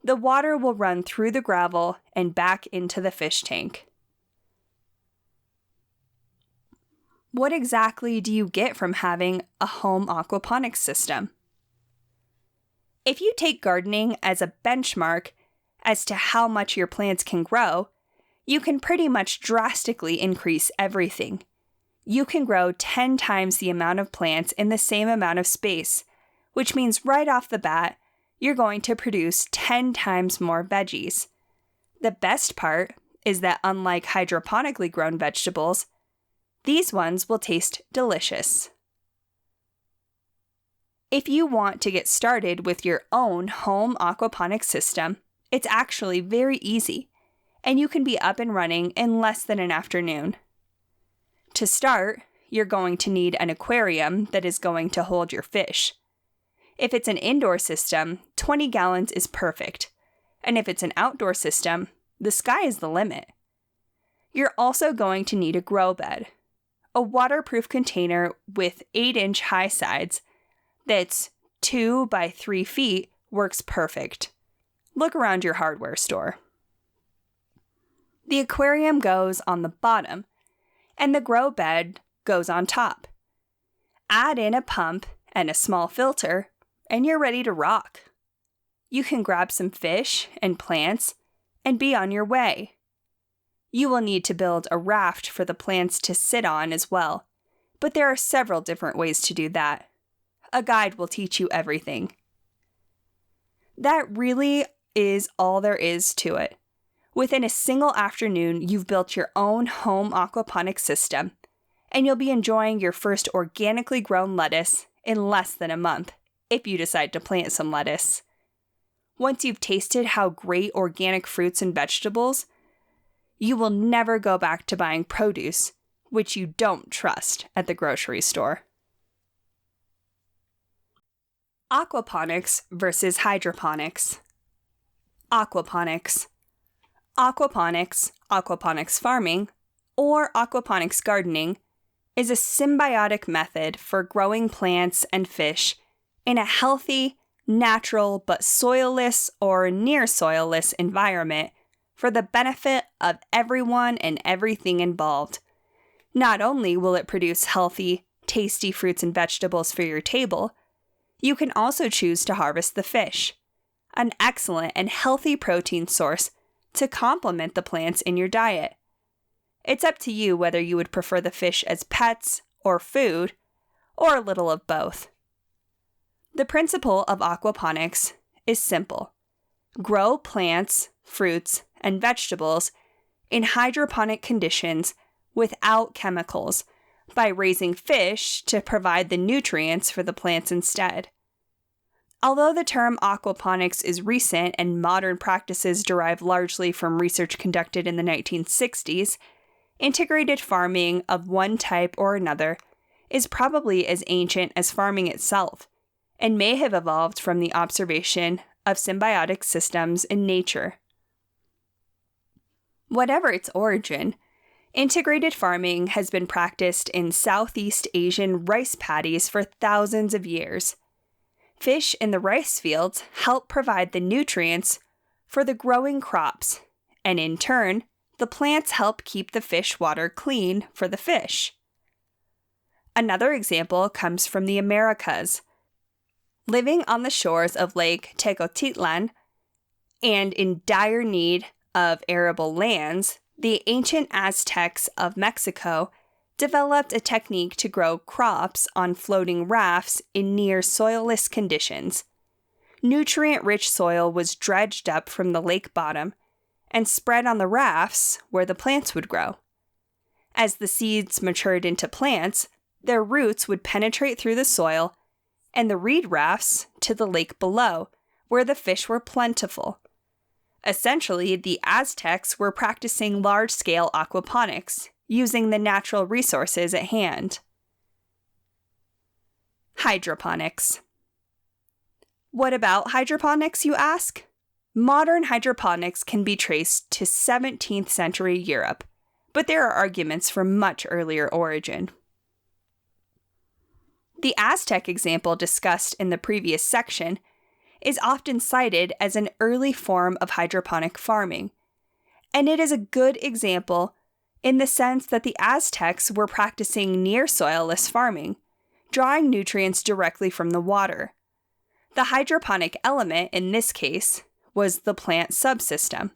The water will run through the gravel and back into the fish tank. What exactly do you get from having a home aquaponics system? If you take gardening as a benchmark as to how much your plants can grow, you can pretty much drastically increase everything. You can grow 10 times the amount of plants in the same amount of space, which means right off the bat, you're going to produce 10 times more veggies. The best part is that unlike hydroponically grown vegetables, these ones will taste delicious. If you want to get started with your own home aquaponics system, it's actually very easy, and you can be up and running in less than an afternoon. To start, you're going to need an aquarium that is going to hold your fish. If it's an indoor system, 20 gallons is perfect, and if it's an outdoor system, the sky is the limit. You're also going to need a grow bed, a waterproof container with 8-inch high sides that's 2 by 3 feet works perfect. Look around your hardware store. The aquarium goes on the bottom, and the grow bed goes on top. Add in a pump and a small filter, and you're ready to rock. You can grab some fish and plants and be on your way. You will need to build a raft for the plants to sit on as well, but there are several different ways to do that. A guide will teach you everything. That really is all there is to it. Within a single afternoon, you've built your own home aquaponics system, and you'll be enjoying your first organically grown lettuce in less than a month, if you decide to plant some lettuce. Once you've tasted how great organic fruits and vegetables, you will never go back to buying produce, which you don't trust at the grocery store. Aquaponics versus hydroponics. Aquaponics. Aquaponics farming, or aquaponics gardening, is a symbiotic method for growing plants and fish in a healthy, natural, but soilless or near soilless environment for the benefit of everyone and everything involved. Not only will it produce healthy, tasty fruits and vegetables for your table, You can also choose to harvest the fish, an excellent and healthy protein source to complement the plants in your diet. It's up to you whether you would prefer the fish as pets or food, or a little of both. The principle of aquaponics is simple. Grow plants, fruits, and vegetables in hydroponic conditions without chemicals by raising fish to provide the nutrients for the plants instead. Although the term aquaponics is recent and modern practices derive largely from research conducted in the 1960s, integrated farming of one type or another is probably as ancient as farming itself, and may have evolved from the observation of symbiotic systems in nature. Whatever its origin, integrated farming has been practiced in Southeast Asian rice paddies for thousands of years. Fish in the rice fields help provide the nutrients for the growing crops, and in turn, the plants help keep the fish water clean for the fish. Another example comes from the Americas. Living on the shores of Lake Tecotitlan and in dire need of arable lands, the ancient Aztecs of Mexico developed a technique to grow crops on floating rafts in near soilless conditions. Nutrient-rich soil was dredged up from the lake bottom and spread on the rafts where the plants would grow. As the seeds matured into plants, their roots would penetrate through the soil and the reed rafts to the lake below, where the fish were plentiful. Essentially, the Aztecs were practicing large-scale aquaponics, using the natural resources at hand. Hydroponics. What about hydroponics, you ask? Modern hydroponics can be traced to 17th century Europe, but there are arguments for much earlier origin. The Aztec example discussed in the previous section is often cited as an early form of hydroponic farming, and it is a good example in the sense that the Aztecs were practicing near soilless farming, drawing nutrients directly from the water. The hydroponic element in this case was the plant subsystem.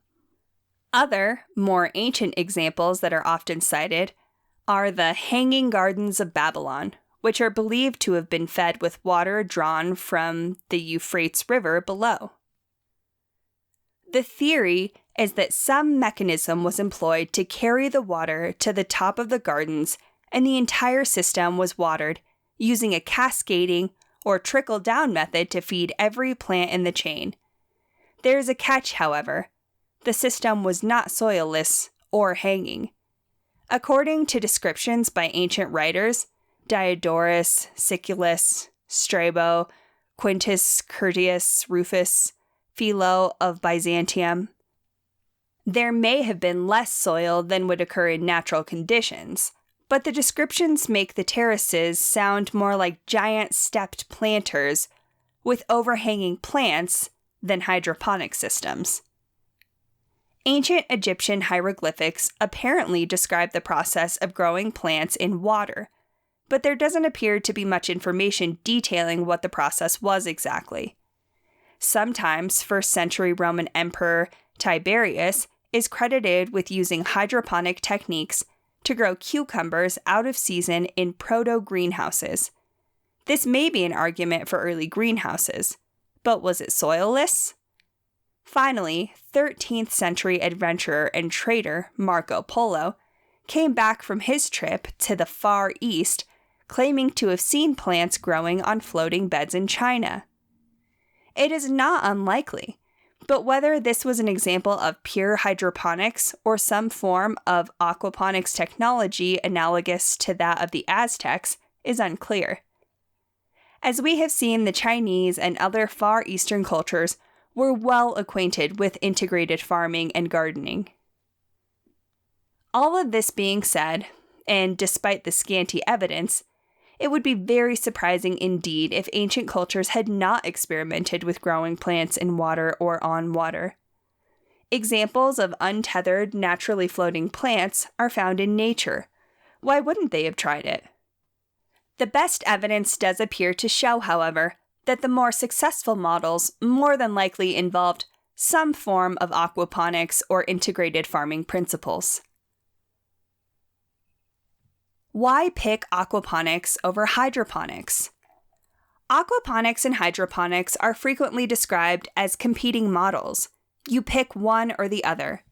Other, more ancient examples that are often cited are the Hanging Gardens of Babylon, which are believed to have been fed with water drawn from the Euphrates River below. The theory is that some mechanism was employed to carry the water to the top of the gardens, and the entire system was watered using a cascading or trickle-down method to feed every plant in the chain. There is a catch, however. The system was not soilless or hanging. According to descriptions by ancient writers, Diodorus, Siculus, Strabo, Quintus Curtius Rufus, Philo of Byzantium, there may have been less soil than would occur in natural conditions, but the descriptions make the terraces sound more like giant stepped planters with overhanging plants than hydroponic systems. Ancient Egyptian hieroglyphics apparently describe the process of growing plants in water, but there doesn't appear to be much information detailing what the process was exactly. Sometimes 1st century Roman Emperor Tiberius is credited with using hydroponic techniques to grow cucumbers out of season in proto-greenhouses. This may be an argument for early greenhouses, but was it soilless? Finally, 13th century adventurer and trader Marco Polo came back from his trip to the Far East, claiming to have seen plants growing on floating beds in China. It is not unlikely, but whether this was an example of pure hydroponics or some form of aquaponics technology analogous to that of the Aztecs is unclear. As we have seen, the Chinese and other Far Eastern cultures were well acquainted with integrated farming and gardening. All of this being said, and despite the scanty evidence, it would be very surprising indeed if ancient cultures had not experimented with growing plants in water or on water. Examples of untethered, naturally floating plants are found in nature. Why wouldn't they have tried it? The best evidence does appear to show, however, that the more successful models more than likely involved some form of aquaponics or integrated farming principles. Why pick aquaponics over hydroponics? Aquaponics and hydroponics are frequently described as competing models. You pick one or the other.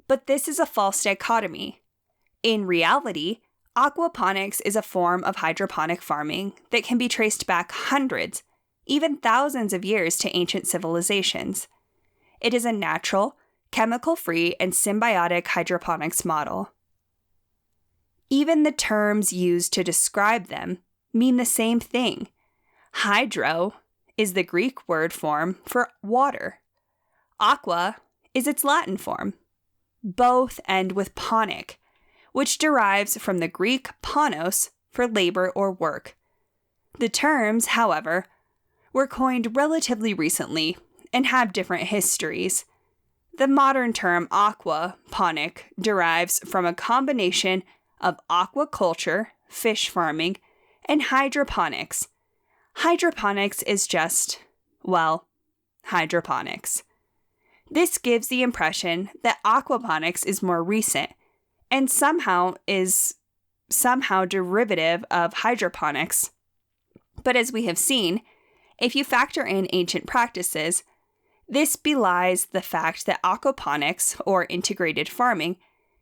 But this is a false dichotomy. In reality, aquaponics is a form of hydroponic farming that can be traced back hundreds, even thousands of years to ancient civilizations. It is a natural, chemical-free, and symbiotic hydroponics model. Even the terms used to describe them mean the same thing. Hydro is the Greek word form for water. Aqua is its Latin form. Both end with ponic, which derives from the Greek ponos for labor or work. The terms, however, were coined relatively recently and have different histories. The modern term aquaponic derives from a combination of aquaculture, fish farming, and hydroponics. Hydroponics is just, well, hydroponics. This gives the impression that aquaponics is more recent and somehow derivative of hydroponics. But as we have seen, if you factor in ancient practices, this belies the fact that aquaponics, or integrated farming,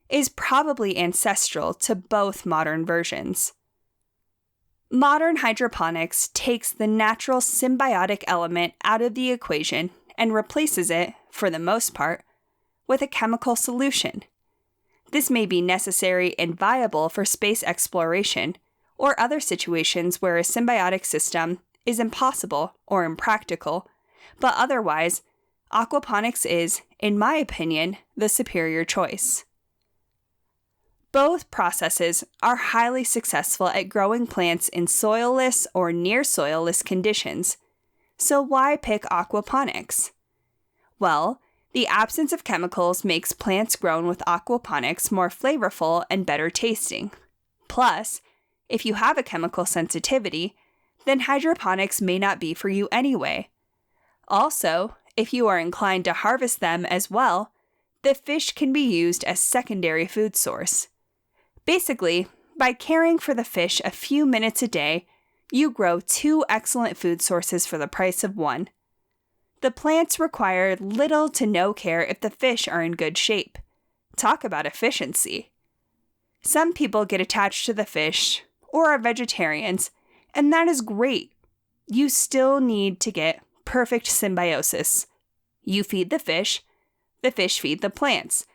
is probably ancestral to both modern versions. Modern hydroponics takes the natural symbiotic element out of the equation and replaces it, for the most part, with a chemical solution. This may be necessary and viable for space exploration or other situations where a symbiotic system is impossible or impractical, but otherwise, aquaponics is, in my opinion, the superior choice. Both processes are highly successful at growing plants in soilless or near soilless conditions. So why pick aquaponics? Well, the absence of chemicals makes plants grown with aquaponics more flavorful and better tasting. Plus, if you have a chemical sensitivity, then hydroponics may not be for you anyway. Also, if you are inclined to harvest them as well, the fish can be used as secondary food source. Basically, by caring for the fish a few minutes a day, you grow 2 excellent food sources for the price of 1. The plants require little to no care if the fish are in good shape. Talk about efficiency. Some people get attached to the fish, or are vegetarians, and that is great. You still need to get perfect symbiosis. You feed the fish feed the plants,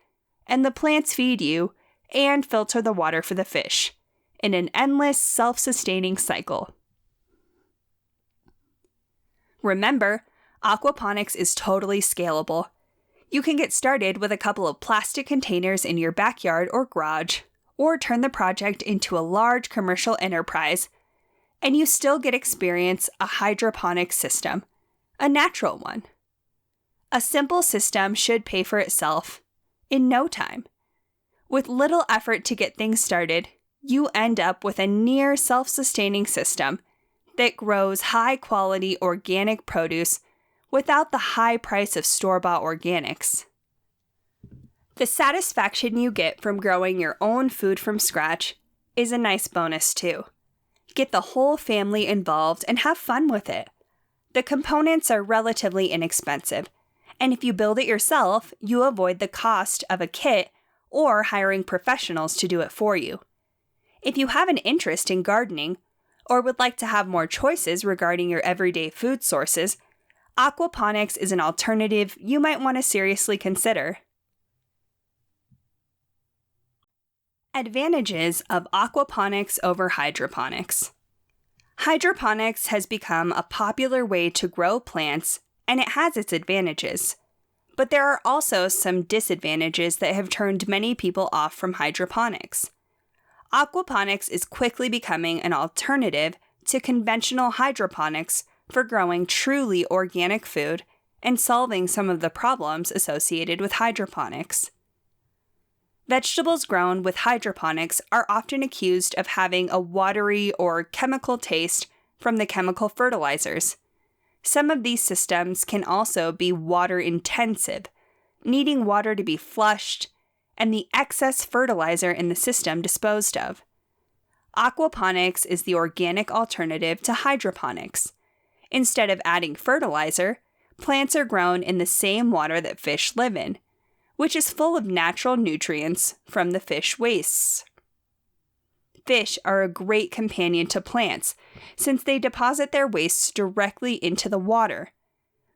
and the plants feed you and filter the water for the fish, in an endless, self-sustaining cycle. Remember, aquaponics is totally scalable. You can get started with a couple of plastic containers in your backyard or garage, or turn the project into a large commercial enterprise, and you still get experience a hydroponic system, a natural one. A simple system should pay for itself in no time. With little effort to get things started, you end up with a near self-sustaining system that grows high-quality organic produce without the high price of store-bought organics. The satisfaction you get from growing your own food from scratch is a nice bonus too. Get the whole family involved and have fun with it. The components are relatively inexpensive, and if you build it yourself, you avoid the cost of a kit or hiring professionals to do it for you. If you have an interest in gardening, or would like to have more choices regarding your everyday food sources, aquaponics is an alternative you might want to seriously consider. Advantages of aquaponics over hydroponics. Hydroponics has become a popular way to grow plants, and it has its advantages. But there are also some disadvantages that have turned many people off from hydroponics. Aquaponics is quickly becoming an alternative to conventional hydroponics for growing truly organic food and solving some of the problems associated with hydroponics. Vegetables grown with hydroponics are often accused of having a watery or chemical taste from the chemical fertilizers. Some of these systems can also be water intensive, needing water to be flushed and the excess fertilizer in the system disposed of. Aquaponics is the organic alternative to hydroponics. Instead of adding fertilizer, plants are grown in the same water that fish live in, which is full of natural nutrients from the fish wastes. Fish are a great companion to plants since they deposit their wastes directly into the water.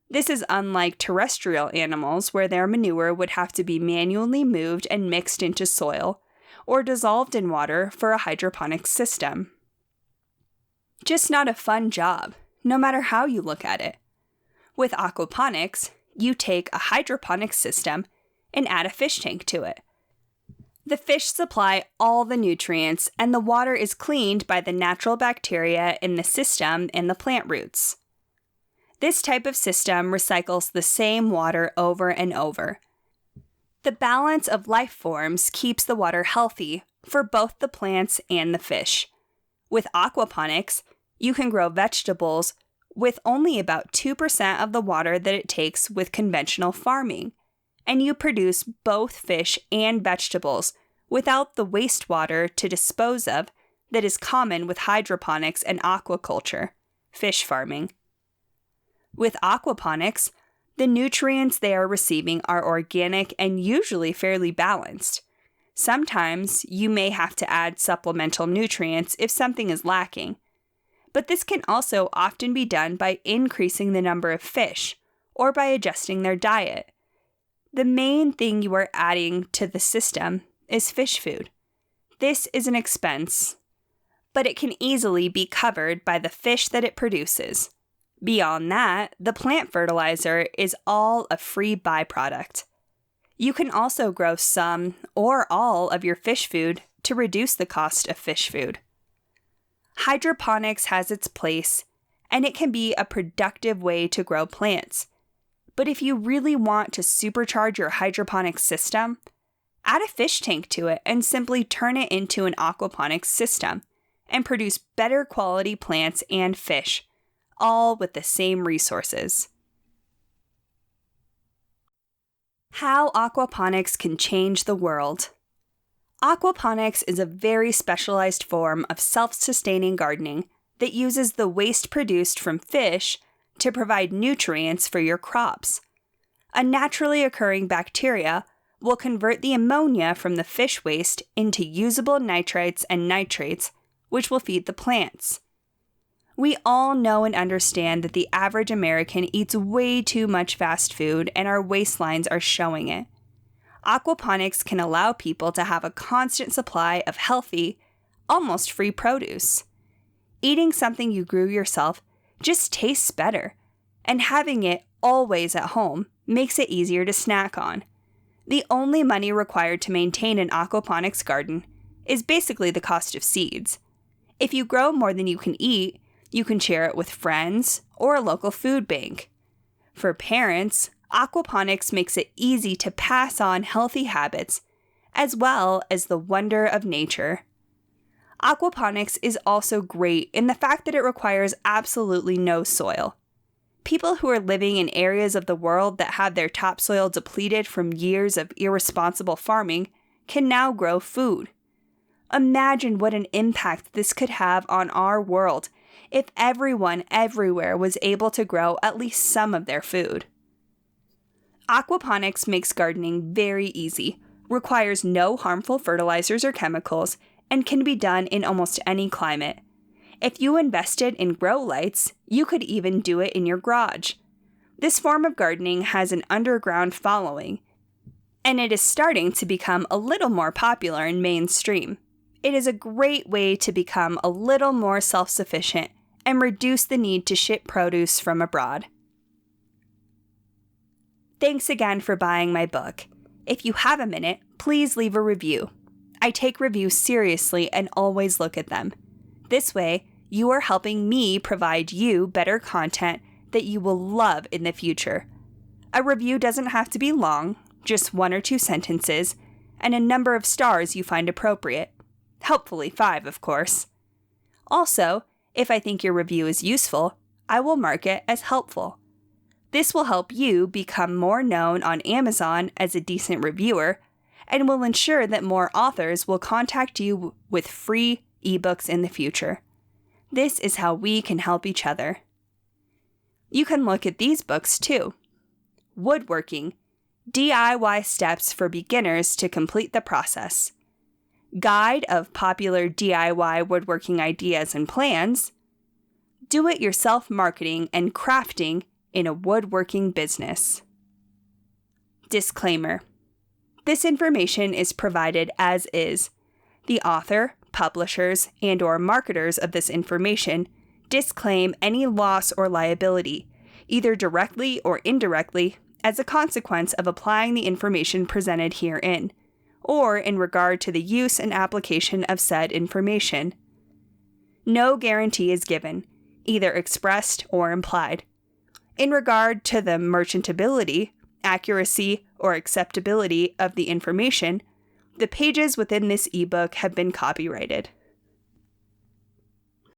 This is unlike terrestrial animals where their manure would have to be manually moved and mixed into soil or dissolved in water for a hydroponics system. Just not a fun job, no matter how you look at it. With aquaponics, you take a hydroponics system and add a fish tank to it. The fish supply all the nutrients, and the water is cleaned by the natural bacteria in the system and the plant roots. This type of system recycles the same water over and over. The balance of life forms keeps the water healthy for both the plants and the fish. With aquaponics, you can grow vegetables with only about 2% of the water that it takes with conventional farming, and you produce both fish and vegetables without the wastewater to dispose of that is common with hydroponics and aquaculture, fish farming. With aquaponics, the nutrients they are receiving are organic and usually fairly balanced. Sometimes you may have to add supplemental nutrients if something is lacking, but this can also often be done by increasing the number of fish or by adjusting their diet. The main thing you are adding to the system is fish food. This is an expense, but it can easily be covered by the fish that it produces. Beyond that, the plant fertilizer is all a free byproduct. You can also grow some or all of your fish food to reduce the cost of fish food. Hydroponics has its place, and it can be a productive way to grow plants. But if you really want to supercharge your hydroponics system, add a fish tank to it and simply turn it into an aquaponics system and produce better quality plants and fish, all with the same resources. How aquaponics can change the world. Aquaponics is a very specialized form of self-sustaining gardening that uses the waste produced from fish to provide nutrients for your crops. A naturally occurring bacteria will convert the ammonia from the fish waste into usable nitrites and nitrates, which will feed the plants. We all know and understand that the average American eats way too much fast food, and our waistlines are showing it. Aquaponics can allow people to have a constant supply of healthy, almost free produce. Eating something you grew yourself just tastes better, and having it always at home makes it easier to snack on. The only money required to maintain an aquaponics garden is basically the cost of seeds. If you grow more than you can eat, you can share it with friends or a local food bank. For parents, aquaponics makes it easy to pass on healthy habits as well as the wonder of nature. Aquaponics is also great in the fact that it requires absolutely no soil. People who are living in areas of the world that have their topsoil depleted from years of irresponsible farming can now grow food. Imagine what an impact this could have on our world if everyone everywhere was able to grow at least some of their food. Aquaponics makes gardening very easy, requires no harmful fertilizers or chemicals, and can be done in almost any climate. If you invested in grow lights, you could even do it in your garage. This form of gardening has an underground following, and it is starting to become a little more popular in mainstream. It is a great way to become a little more self-sufficient and reduce the need to ship produce from abroad. Thanks again for buying my book. If you have a minute, please leave a review. I take reviews seriously and always look at them. This way, you are helping me provide you better content that you will love in the future. A review doesn't have to be long, just 1 or 2 sentences, and a number of stars you find appropriate. Hopefully 5, of course. Also, if I think your review is useful, I will mark it as helpful. This will help you become more known on Amazon as a decent reviewer and will ensure that more authors will contact you with free ebooks in the future. This is how we can help each other. You can look at these books too. Woodworking, DIY Steps for Beginners to Complete the Process. Guide of Popular DIY Woodworking Ideas and Plans. Do-it-yourself marketing and crafting in a woodworking business. Disclaimer. This information is provided as is. The author, publishers, and/or marketers of this information disclaim any loss or liability, either directly or indirectly, as a consequence of applying the information presented herein, or in regard to the use and application of said information. No guarantee is given, either expressed or implied. In regard to the merchantability, accuracy, or acceptability of the information, the pages within this ebook have been copyrighted.